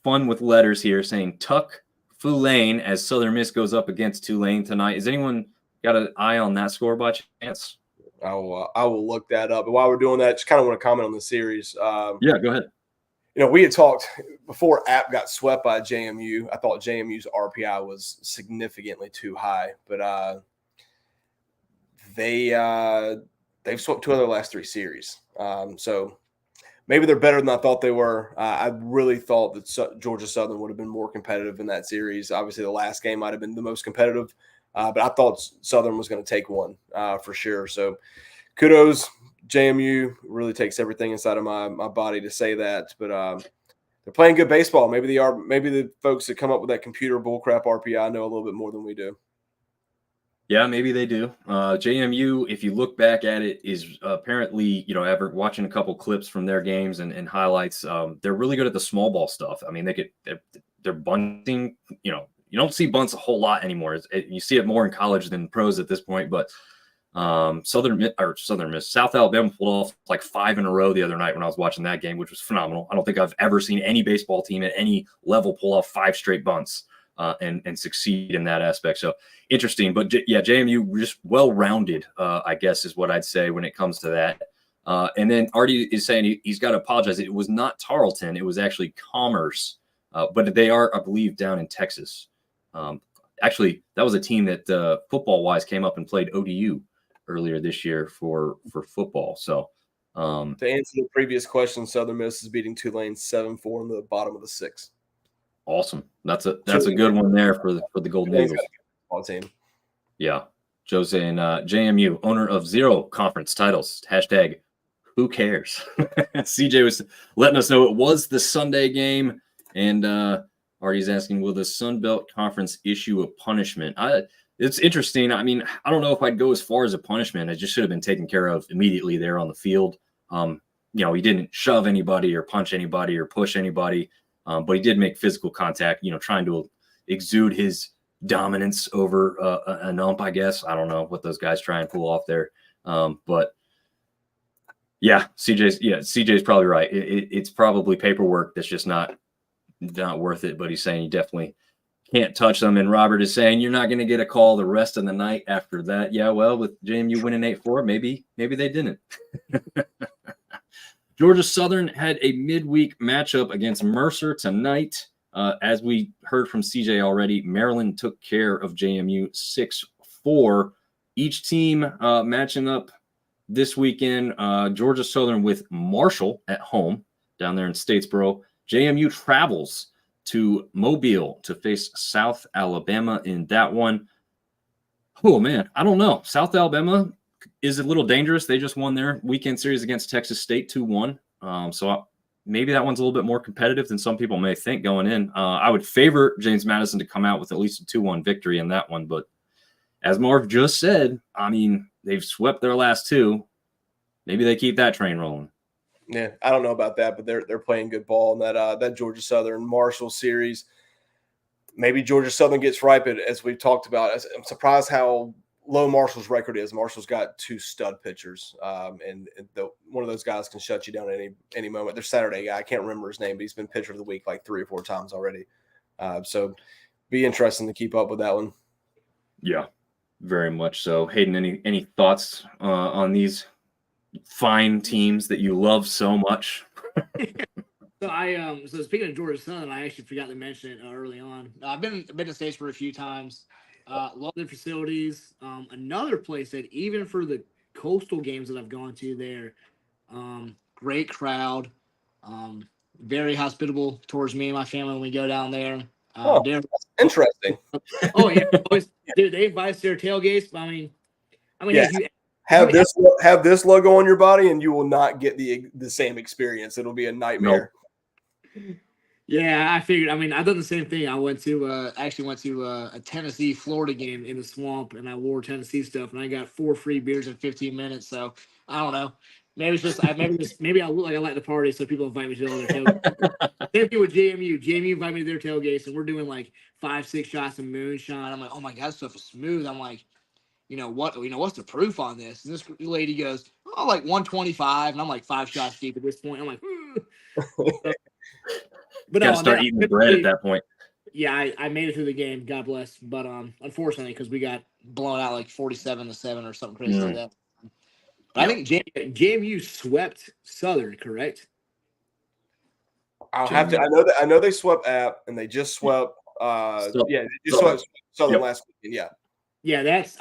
fun with letters here, saying Tuck Fulane as Southern Miss goes up against Tulane tonight. Has anyone got an eye on that score by chance? I will look that up. But while we're doing that, just kind of want to comment on the series. Yeah, go ahead. We had talked before App got swept by JMU. I thought JMU's RPI was significantly too high, but they've swept 2 of their last 3 series. So maybe they're better than I thought they were. I really thought that Georgia Southern would have been more competitive in that series. Obviously, the last game might have been the most competitive. But I thought Southern was going to take one for sure. So kudos, JMU. Really takes everything inside of my body to say that. But they're playing good baseball. Maybe they are. Maybe the folks that come up with that computer bullcrap RPI know a little bit more than we do. Yeah, maybe they do. JMU, if you look back at it, is apparently, ever watching a couple clips from their games and highlights. They're really good at the small ball stuff. I mean, they're bunting, You don't see bunts a whole lot anymore. You see it more in college than pros at this point. But South Alabama pulled off like 5 in a row the other night when I was watching that game, which was phenomenal. I don't think I've ever seen any baseball team at any level pull off 5 straight bunts and succeed in that aspect. So interesting. But JMU just well-rounded, I guess is what I'd say when it comes to that. And then Artie is saying he's got to apologize. It was not Tarleton. It was actually Commerce. But they are, I believe, down in Texas. Actually, that was a team that football-wise came up and played ODU earlier this year for football. So to answer the previous question, Southern Miss is beating Tulane 7-4 in the bottom of the 6th. Awesome. That's a good one there for the Golden Eagles. Team. Yeah. Joe saying JMU, owner of 0 conference titles. Hashtag who cares? CJ was letting us know it was the Sunday game. And Artie's asking, will the Sun Belt Conference issue a punishment? It's interesting. I mean, I don't know if I'd go as far as a punishment. It just should have been taken care of immediately there on the field. He didn't shove anybody or punch anybody or push anybody, but he did make physical contact, trying to exude his dominance over an ump, I guess. I don't know what those guys try and pull off there. But yeah, CJ's probably right. It's probably paperwork that's just not worth it, but he's saying you definitely can't touch them. And Robert is saying you're not going to get a call the rest of the night after that. Yeah, well, with JMU winning 8-4, maybe they didn't. Georgia Southern had a midweek matchup against Mercer tonight. As we heard from CJ already, Maryland took care of JMU 6-4. Each team matching up this weekend. Georgia Southern with Marshall at home down there in Statesboro. JMU travels to Mobile to face South Alabama in that one. Oh, man, I don't know. South Alabama is a little dangerous. They just won their weekend series against Texas State 2-1. So maybe that one's a little bit more competitive than some people may think going in. I would favor James Madison to come out with at least a 2-1 victory in that one. But as Marv just said, I mean, they've swept their last two. Maybe they keep that train rolling. Yeah, I don't know about that, but they're playing good ball in that Georgia Southern Marshall series. Maybe Georgia Southern gets ripe, as we've talked about. I'm surprised how low Marshall's record is. Marshall's got 2 stud pitchers, and one of those guys can shut you down at any moment. Their Saturday guy, I can't remember his name, but he's been pitcher of the week like 3 or 4 times already. So be interesting to keep up with that one. Yeah, very much so. Hayden, any thoughts on these fine teams that you love so much? So speaking of Georgia Southern, I actually forgot to mention it early on. I've been to Statesboro a few times. Love their facilities. Another place that even for the Coastal games that I've gone to there, great crowd, very hospitable towards me and my family when we go down there. That's interesting. Oh yeah, always, dude. They invite us to their tailgates. I mean, yeah. Have this logo on your body, and you will not get the same experience. It'll be a nightmare. Nope. Yeah, I figured. I mean, I've done the same thing. I went to a Tennessee Florida game in the swamp, and I wore Tennessee stuff, and I got 4 free beers in 15 minutes. So I don't know. Maybe it's just maybe I look like I like the party, so people invite me to all their tailgates. Same thing with JMU. JMU invited me to their tailgates, and we're doing like 5-6 shots of moonshine. I'm like, oh my god, this stuff is smooth. I'm like, what's the proof on this? And this lady goes, oh, like 125, and I'm like 5 shots deep at this point. I'm like, but gotta start eating the bread at that point. Yeah, I made it through the game. God bless. But unfortunately, because we got blown out like 47-7 or something crazy like that. But I think JMU swept Southern, correct? I'll have to. I know they swept App, and they just swept. They just swept Southern last weekend. Yeah. Yeah, that's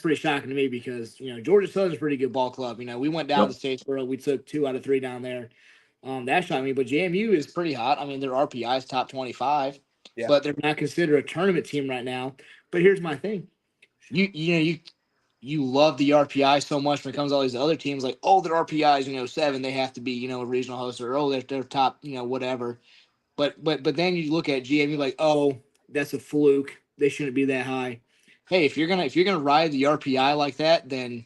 pretty shocking to me because Georgia Southern's a pretty good ball club. We went down to Statesboro, we took 2 out of 3 down there. That shocked me, but JMU is pretty hot. I mean, their RPI is top 25, but they're not considered a tournament team right now. But here's my thing: you love the RPI so much when it comes to all these other teams, like, oh, their RPI is 7, they have to be a regional host, or oh, they're top whatever. But then you look at GMU like, oh, that's a fluke. They shouldn't be that high. Hey, if you're gonna ride the RPI like that, then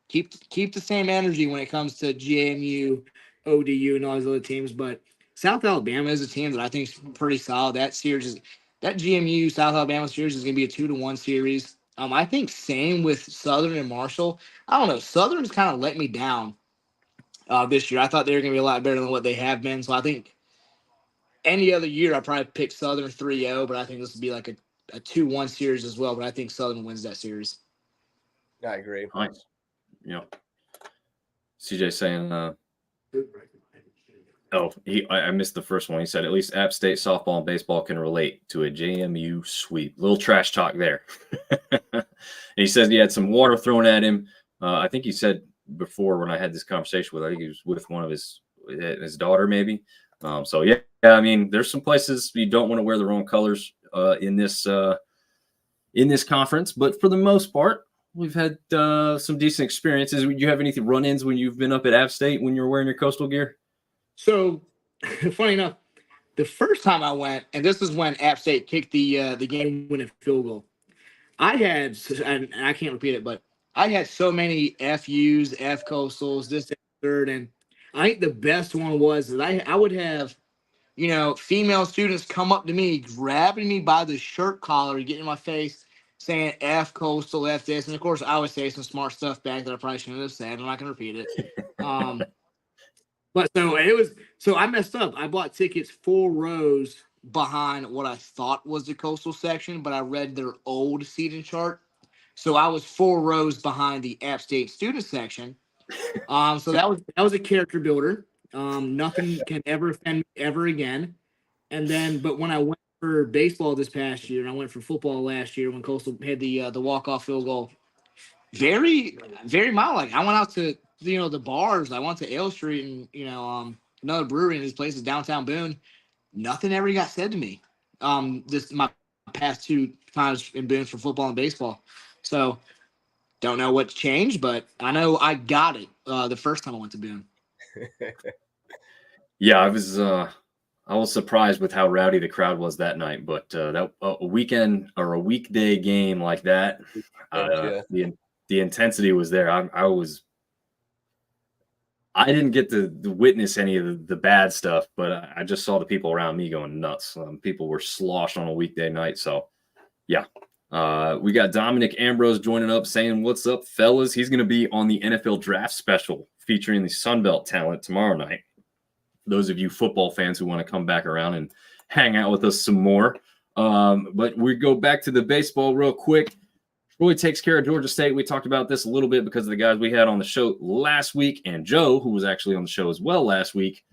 keep the same energy when it comes to GMU, ODU, and all these other teams. But South Alabama is a team that I think is pretty solid. That GMU South Alabama series is gonna be a 2-1 series. I think same with Southern and Marshall. I don't know. Southern's kind of let me down this year. I thought they were gonna be a lot better than what they have been. So I think any other year I probably pick Southern 3-0, but I think this would be like a 2-1 series as well, but I think Southern wins that series. I agree. Nice. Yeah. CJ saying, I missed the first one. He said, at least App State softball and baseball can relate to a JMU sweep. Little trash talk there. And he says he had some water thrown at him. I think he said before when I had this conversation with, I think he was with one of his daughter maybe. So yeah, I mean, there's some places you don't want to wear the wrong colors in this conference, but for the most part, we've had some decent experiences. Do you have anything run-ins when you've been up at App State when you were wearing your Coastal gear? So, funny enough, the first time I went, and this is when App State kicked the game-winning field goal. I had, and I can't repeat it, but I had so many FUs, F Coastals, this, that, third, and I think the best one was that I would have, female students come up to me, grabbing me by the shirt collar, getting in my face, saying F Coastal, F this. And, of course, I would say some smart stuff back that I probably shouldn't have said. I'm not going to repeat it. But so I messed up. I bought tickets 4 rows behind what I thought was the Coastal section, but I read their old seating chart. So I was 4 rows behind the App State student section. So that was a character builder. Nothing can ever offend me ever again. And then, but when I went for baseball this past year, and I went for football last year when Coastal had the walk-off field goal, very, very mild. Like, I went out to the bars. I went to Ale Street and another brewery in this place is downtown Boone. Nothing ever got said to me. This my past 2 times in Boone for football and baseball. So don't know what's changed, but I know I got it the first time I went to Boone. Yeah, I was I was surprised with how rowdy the crowd was that night, but that a weekend or a weekday game like that, Yeah. the intensity was there. I didn't get to witness any of the bad stuff, but I just saw the people around me going nuts. People were sloshed on a weekday night. So, yeah. We got Dominic Ambrose joining up saying, "What's up, fellas?" He's going to be on the NFL Draft Special featuring the Sunbelt talent tomorrow night. For those of you football fans who want to come back around and hang out with us some more. But we go back to the baseball real quick. Troy takes care of Georgia State. We talked about this a little bit because of the guys we had on the show last week, and Joe, who was actually on the show as well last week.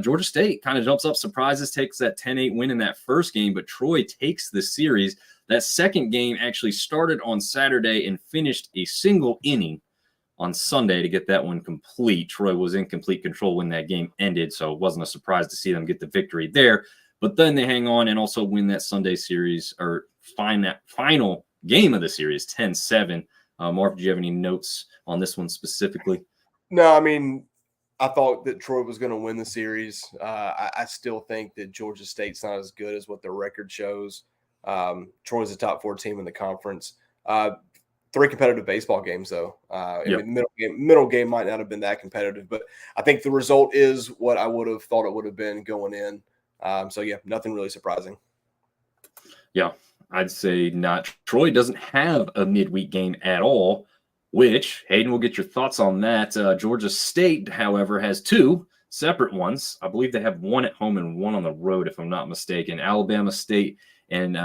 Georgia State kind of jumps up, surprises, takes that 10-8 win in that first game, but Troy takes the series. That second game actually started on Saturday and finished a single inning on Sunday to get that one complete. Troy was in complete control when that game ended, so it wasn't a surprise to see them get the victory there. But then they hang on and also win that Sunday series, or find that final game of the series, 10-7. Marv, do you have any notes on this one specifically? No, I mean, I thought that Troy was going to win the series. I still think that Georgia State's not as good as what their record shows. Troy's a top 4 team in the conference. 3 competitive baseball games, though. I mean, middle game might not have been that competitive, but I think the result is what I would have thought it would have been going in. So, yeah, nothing really surprising. Yeah, I'd say not. Troy doesn't have a midweek game at all, which, Hayden, will get your thoughts on that. Georgia State, however, has 2 separate ones. I believe they have one at home and one on the road, if I'm not mistaken. Alabama State and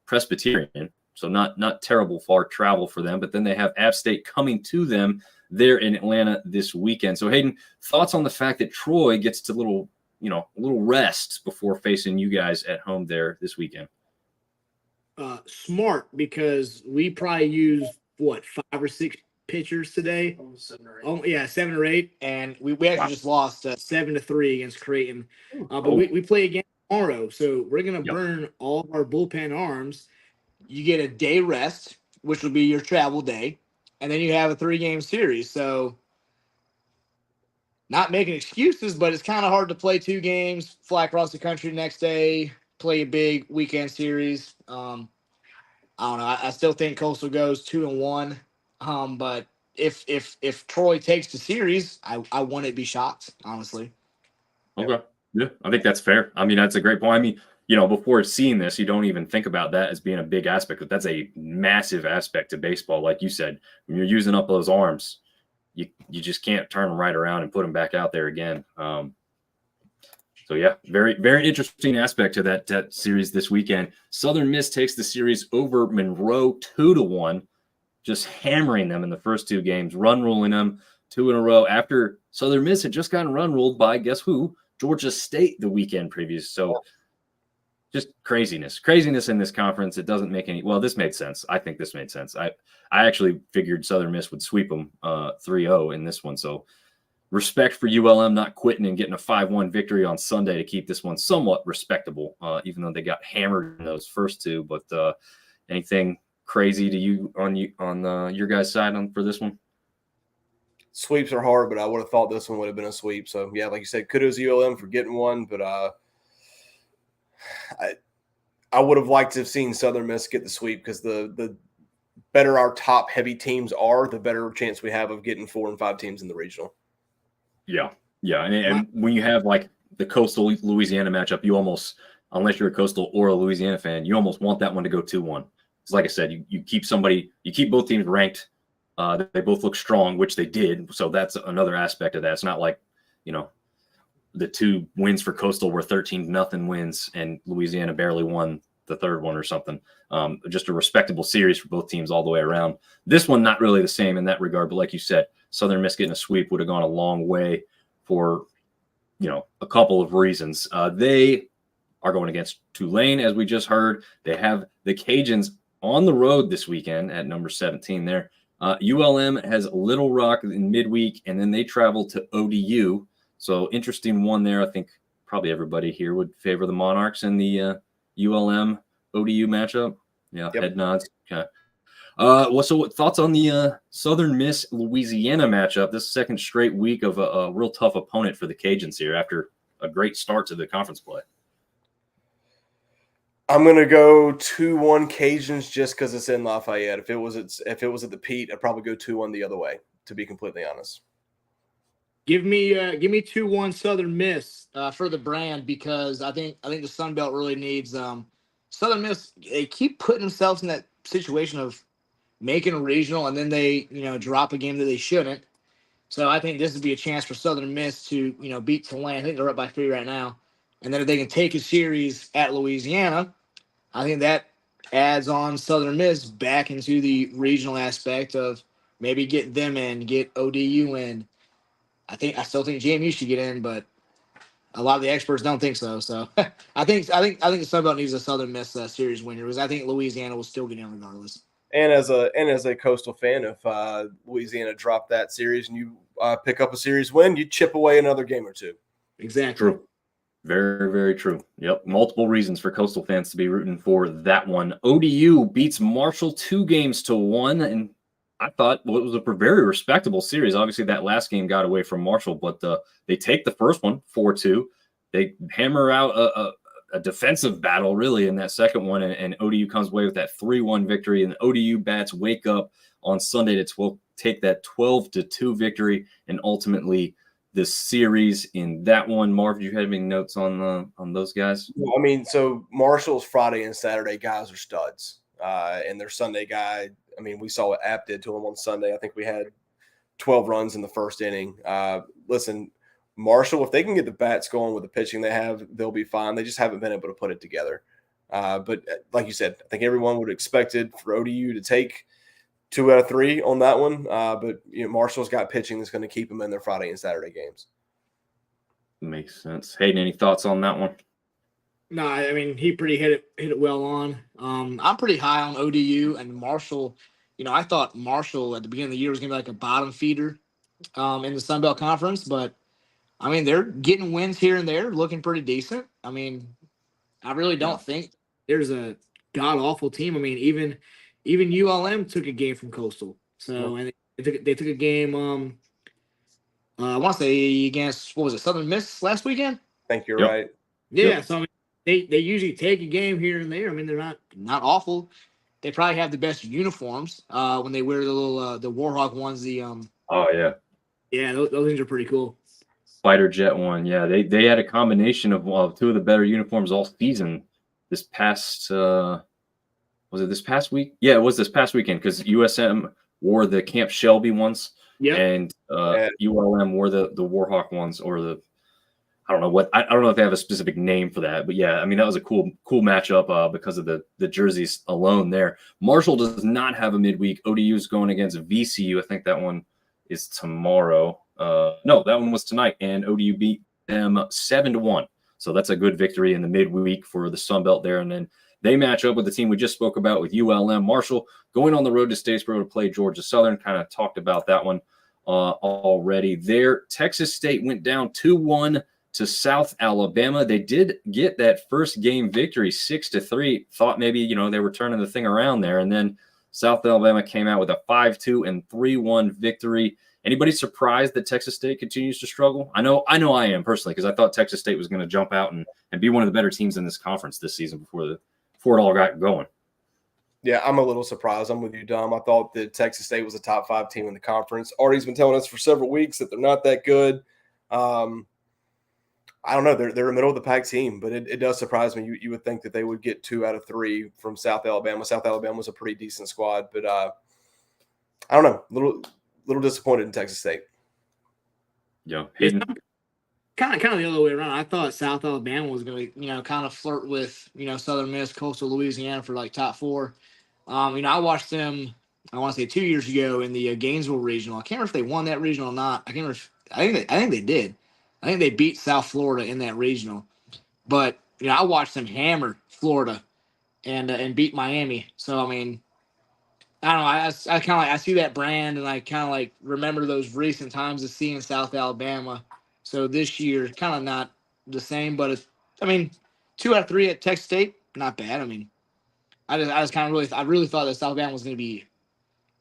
Presbyterian. So not terrible far travel for them. But then they have App State coming to them there in Atlanta this weekend. So, Hayden, thoughts on the fact that Troy gets to a little rest before facing you guys at home there this weekend? Smart, because we probably used 5 or 6 pitchers today. 7 or 8. Oh yeah, 7 or 8, and we actually just lost 7-3 against Creighton. But we play again tomorrow, so we're gonna burn all of our bullpen arms. You get a day rest, which will be your travel day, and then you have a 3-game series. So, not making excuses, but it's kind of hard to play 2 games, fly across the country the next day, play a big weekend series. I don't know. I still think Coastal goes 2-1. But if Troy takes the series, I want it to be shocked, honestly. Okay. Yeah, I think that's fair. I mean, that's a great point. I mean, before seeing this, you don't even think about that as being a big aspect, but that's a massive aspect to baseball. Like you said, when you're using up those arms, you just can't turn them right around and put them back out there again. So, yeah, very, very interesting aspect to that series this weekend. Southern Miss takes the series over Monroe 2-1, just hammering them in the first 2 games, run ruling them 2 in a row after Southern Miss had just gotten run ruled by, guess who? Georgia State the weekend previous. So just craziness in this conference. It doesn't make any – well, this made sense. I think this made sense. I actually figured Southern Miss would sweep them 3-0 in this one. So, respect for ULM not quitting and getting a 5-1 victory on Sunday to keep this one somewhat respectable, even though they got hammered in those first 2. But anything crazy to you on your guys' side for this one? Sweeps are hard, but I would have thought this one would have been a sweep. So, yeah, like you said, kudos to ULM for getting one, but I would have liked to have seen Southern Miss get the sweep, because the better our top heavy teams are, the better chance we have of getting 4 and 5 teams in the regional. Yeah. And when you have like the Coastal Louisiana matchup, you almost, unless you're a Coastal or a Louisiana fan, you almost want that one to go 2-1. Because like I said, you keep both teams ranked. They both look strong, which they did. So that's another aspect of that. It's not like, the 2 wins for Coastal were 13-0 wins and Louisiana barely won the third one or something. Just a respectable series for both teams all the way around. This one, not really the same in that regard, but like you said, Southern Miss getting a sweep would have gone a long way for, a couple of reasons. They are going against Tulane, as we just heard. They have the Cajuns on the road this weekend at number 17 there. ULM has Little Rock in midweek, and then they travel to ODU. So interesting one there. I think probably everybody here would favor the Monarchs in the ULM ODU matchup. Yeah, yep. Head nods. Okay. So what thoughts on the Southern Miss Louisiana matchup? This second straight week of a real tough opponent for the Cajuns here after a great start to the conference play. I'm gonna go 2-1 Cajuns just because it's in Lafayette. If it was at the Pete, I'd probably go 2-1 the other way. To be completely honest. Give me 2-1 Southern Miss for the brand, because I think the Sun Belt really needs Southern Miss. They keep putting themselves in that situation of making a regional and then they drop a game that they shouldn't. So I think this would be a chance for Southern Miss to beat Tulane. I think they're up by 3 right now, and then if they can take a series at Louisiana, I think that adds on Southern Miss back into the regional aspect of maybe get them in, get ODU in. I still think JMU should get in, but a lot of the experts don't think so. So I think the Sun Belt needs a Southern Miss series winner, because I think Louisiana will still get in regardless. And as a Coastal fan, if Louisiana dropped that series and you pick up a series win, you chip away another game or two. Exactly. True. Very, very true. Yep. Multiple reasons for Coastal fans to be rooting for that one. ODU beats Marshall 2-1, and I thought it was a very respectable series. Obviously, that last game got away from Marshall, but they take the first one 4-2. They hammer out a defensive battle, really, in that second one, and ODU comes away with that 3-1 victory. And ODU bats wake up on Sunday to take that 12-2 victory, and ultimately the series in that one. Marv, do you have any notes on those guys? Well, I mean, so Marshall's Friday and Saturday guys are studs, and their Sunday guy. I mean, we saw what App did to him on Sunday. I think we had 12 runs in the first inning. Listen, Marshall, if they can get the bats going with the pitching they have, they'll be fine. They just haven't been able to put it together. But like you said, I think everyone would have expected for ODU to take 2 out of 3 on that one. But Marshall's got pitching that's going to keep them in their Friday and Saturday games. Makes sense. Hayden, any thoughts on that one? No, I mean, he pretty hit it well on. I'm pretty high on ODU and Marshall. I thought Marshall at the beginning of the year was going to be like a bottom feeder in the Sun Belt Conference, but I mean, they're getting wins here and there, looking pretty decent. I mean, I really don't think there's a god awful team. I mean, even ULM took a game from Coastal, so and they took a game. I want to say against, what was it, Southern Miss last weekend? I think you're right. Yeah, Yep. so I mean, they usually take a game here and there. I mean, they're not awful. They probably have the best uniforms when they wear the little the Warhawk ones. Oh yeah, those things are pretty cool. Fighter Jet one. Yeah, they had a combination of 2 of the better uniforms all season. This past was it this past week? Yeah, it was this past weekend, because USM wore the Camp Shelby ones, and ULM wore the Warhawk ones, or the I don't know if they have a specific name for that, but yeah, I mean that was a cool matchup because of the jerseys alone there. Marshall does not have a midweek. ODU is going against VCU. I think that one is tomorrow. No, that one was tonight, and ODU beat them 7-1. So that's a good victory in the midweek for the Sun Belt there. And then they match up with the team we just spoke about with ULM. Marshall going on the road to Statesboro to play Georgia Southern. Kind of talked about that one already there. Texas State went down 2-1 to South Alabama. They did get that first game victory 6-3. Thought maybe they were turning the thing around there, and then South Alabama came out with a 5-2 and 3-1 victory. Anybody surprised that Texas State continues to struggle? I know I am personally, because I thought Texas State was going to jump out and be one of the better teams in this conference this season before it all got going. Yeah, I'm a little surprised. I'm with you, Dom. I thought that Texas State was a top 5 team in the conference. Artie's been telling us for several weeks that they're not that good. I don't know. They're a middle of the pack team, but it does surprise me. You would think that they would get 2 out of 3 from South Alabama. South Alabama was a pretty decent squad, but I don't know. Little disappointed in Texas State. Yeah, kind of the other way around. I thought South Alabama was going to kind of flirt with Southern Miss, Coastal Louisiana for like top 4. I watched them. I want to say 2 years ago in the Gainesville regional. I can't remember if they won that regional or not. I think they did. I think they beat South Florida in that regional. But I watched them hammer Florida and beat Miami. So I mean, I don't know. I kind of I see that brand, and I kind of like remember those recent times of seeing South Alabama. So this year, kind of not the same, but I mean, 2 out of 3 at Texas State, not bad. I mean, I really thought that South Alabama was going to be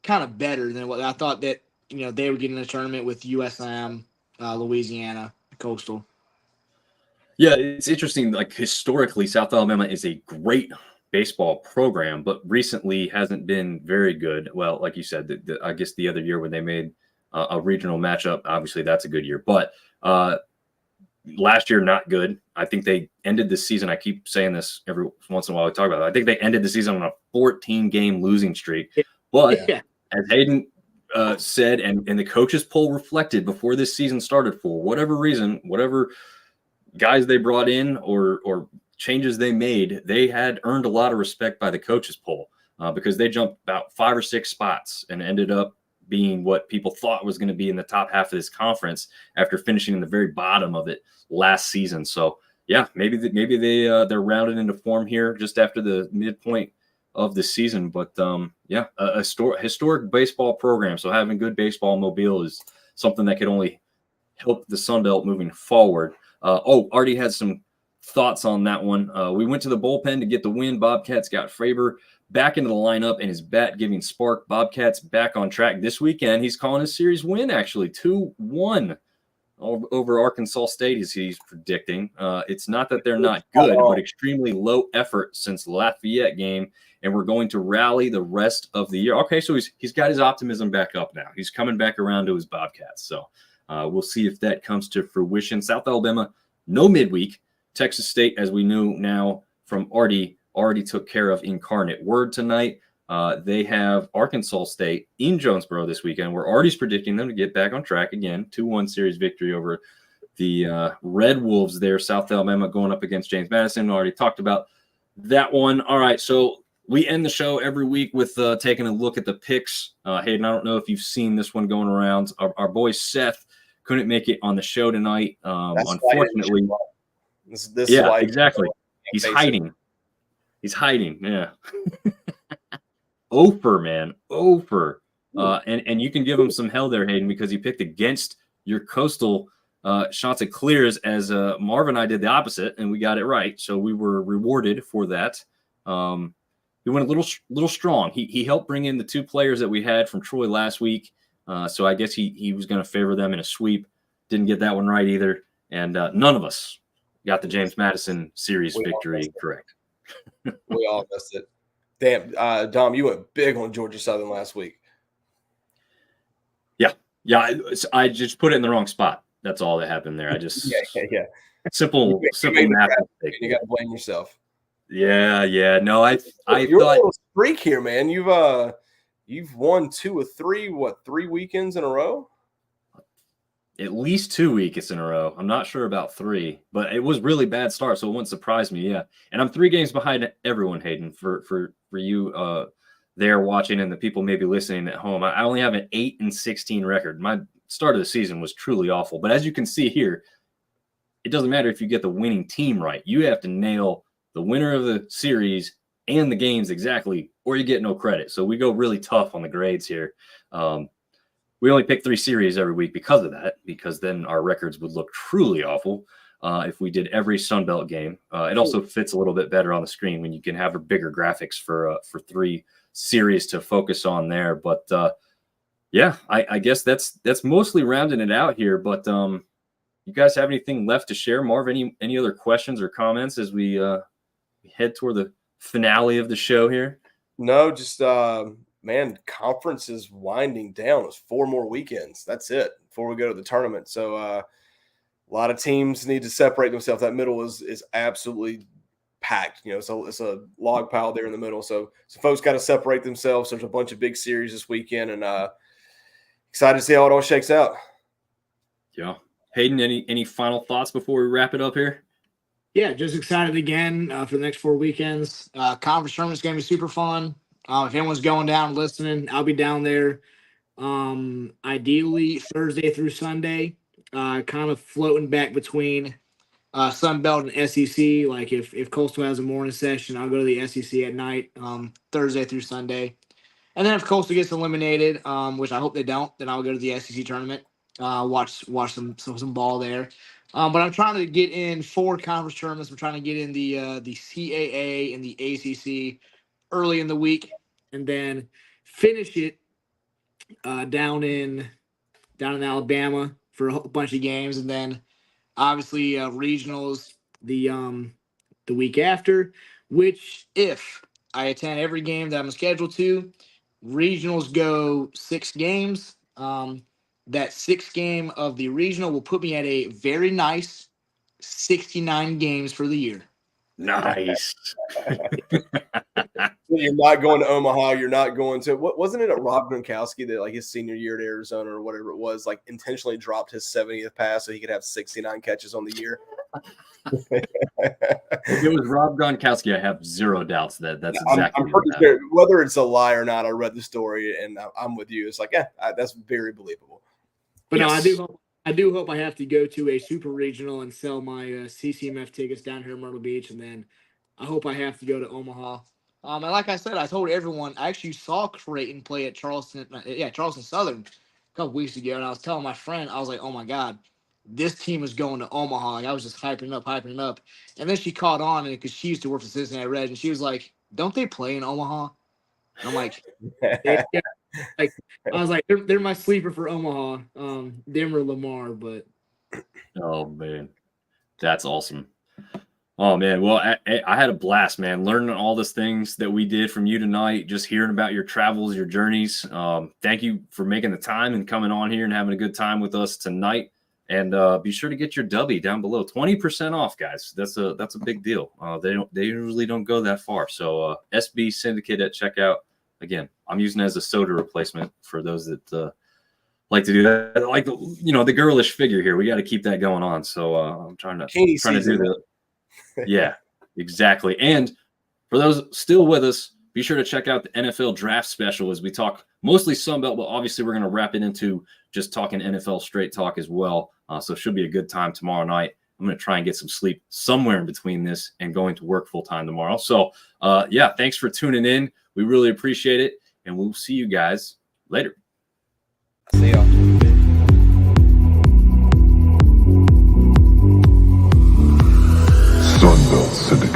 kind of better than what I thought that they would get in a tournament with USM, Louisiana, Coastal. Yeah, it's interesting. Like historically, South Alabama is a great baseball program, but recently hasn't been very good. Well, like you said, I guess the other year when they made a regional matchup, obviously that's a good year. But last year, not good. I think they ended the season. I keep saying this every once in a while we talk about it. I think they ended the season on a 14-game losing streak. But Yeah. as Hayden said, and the coaches poll reflected before this season started, for whatever reason, whatever guys they brought in or changes they made, they had earned a lot of respect by the coaches poll because they jumped about 5 or 6 spots and ended up being what people thought was going to be in the top half of this conference after finishing in the very bottom of it last season. So yeah, maybe they're rounded into form here just after the midpoint of the season. But yeah, a historic baseball program. So having good baseball mobile is something that could only help the Sun Belt moving forward. Artie had some thoughts on that one. We went to the bullpen to get the win. Bobcats got Faber back into the lineup and his bat giving spark. Bobcats back on track this weekend. He's calling a series win, actually, 2-1 over Arkansas State, as he's predicting. It's not that they're not good, but extremely low effort since the Lafayette game, and we're going to rally the rest of the year. Okay, so he's got his optimism back up now. He's coming back around to his Bobcats. So we'll see if that comes to fruition. South Alabama, no midweek. Texas State, as we knew now from Artie, already took care of Incarnate Word tonight. They have Arkansas State in Jonesboro this weekend. We're already predicting them to get back on track again. 2-1 series victory over the Red Wolves there. South Alabama going up against James Madison. Already talked about that one. All right, so we end the show every week with taking a look at the picks. Hayden, I don't know if you've seen this one going around. Our boy Seth couldn't make it on the show tonight. Unfortunately. This yeah, is why exactly. He's hiding. He's hiding. Yeah. Ofer, man. Ofer. And you can give him some hell there, Hayden, because he picked against your Coastal shots at clears, as Marv and I did the opposite, and we got it right. So we were rewarded for that. He went a little strong. He helped bring in the 2 players that we had from Troy last week. So I guess he was going to favor them in a sweep. Didn't get that one right either. And none of us got the James Madison series victory correct. We all missed it. Damn, Dom, you went big on Georgia Southern last week. Yeah. I just put it in the wrong spot. That's all that happened there. I just yeah. Simple math mistake. You got to blame yourself. Yeah. No, I you're thought a little streak here, man. You've won 2 of 3. 3 weekends in a row? At least 2 weeks in a row. I'm not sure about 3, but it was really bad start, so it wouldn't surprise me. Yeah, and I'm 3 games behind everyone, Hayden. For you there watching and the people maybe listening at home, I only have an 8-16 record. My start of the season was truly awful, but as you can see here, it doesn't matter if you get the winning team right. You have to nail the winner of the series and the games exactly, or you get no credit. So we go really tough on the grades here. We only pick 3 series every week because of that, because then our records would look truly awful if we did every Sun Belt game. It also fits a little bit better on the screen when you can have a bigger graphics for 3 series to focus on there. But yeah, I guess that's mostly rounding it out here. But you guys have anything left to share? Marv, any other questions or comments as we head toward the finale of the show here? No, just man, conference is winding down. It's 4 more weekends. That's it before we go to the tournament. So a lot of teams need to separate themselves. That middle is absolutely packed. You know, it's a log pile there in the middle. So folks got to separate themselves. There's a bunch of big series this weekend, and excited to see how it all shakes out. Yeah. Hayden, any final thoughts before we wrap it up here? Yeah, just excited again for the next 4 weekends. Conference tournament's going to be super fun. If anyone's going down listening, I'll be down there. Ideally Thursday through Sunday, kind of floating back between Sun Belt and SEC. Like if Coastal has a morning session, I'll go to the SEC at night, Thursday through Sunday. And then if Coastal gets eliminated, which I hope they don't, then I'll go to the SEC tournament, watch some ball there. But I'm trying to get in 4 conference tournaments. I'm trying to get in the CAA and the ACC early in the week, and then finish it down in Alabama for a bunch of games, and then obviously regionals the week after, which if I attend every game that I'm scheduled to, regionals go 6 games. That 6th game of the regional will put me at a very nice 69 games for the year. Nice. You're not going to Omaha. You're not going to what wasn't it a Rob Gronkowski that like his senior year at Arizona or whatever it was, like intentionally dropped his 70th pass so he could have 69 catches on the year. If it was Rob Gronkowski, I have zero doubts that that's exactly I'm pretty sure. Whether it's a lie or not, I read the story and I'm with you. It's like, that's very believable. But Yes. no, I do hope I have to go to a super regional and sell my CCMF tickets down here in Myrtle Beach, and then I hope I have to go to Omaha. And like I said, I told everyone I actually saw Creighton play at Charleston Southern a couple weeks ago, and I was telling my friend, I was like, "Oh my God, this team is going to Omaha." Like, I was just hyping it up, and then she caught on, and because she used to work for Cincinnati Reds, and she was like, "Don't they play in Omaha?" And I'm like, yeah. Like, I was like, they're my sleeper for Omaha, them or Lamar, but Oh man, that's awesome. Oh man, well, I had a blast, man, learning all these things that we did from you tonight, just hearing about your travels, your journeys. Thank you for making the time and coming on here and having a good time with us tonight. And be sure to get your W down below, 20% off, guys. That's a big deal. They usually don't go that far. So SB Syndicate at checkout. Again, I'm using it as a soda replacement for those that like to do that. Like the girlish figure here. We got to keep that going on. So I'm trying to do that. Yeah, exactly. And for those still with us, be sure to check out the NFL draft special as we talk mostly Sunbelt, but obviously we're going to wrap it into just talking NFL straight talk as well. So it should be a good time tomorrow night. I'm going to try and get some sleep somewhere in between this and going to work full time tomorrow. So yeah, thanks for tuning in. We really appreciate it. And we'll see you guys later. See ya. Sunbelt Syndicate.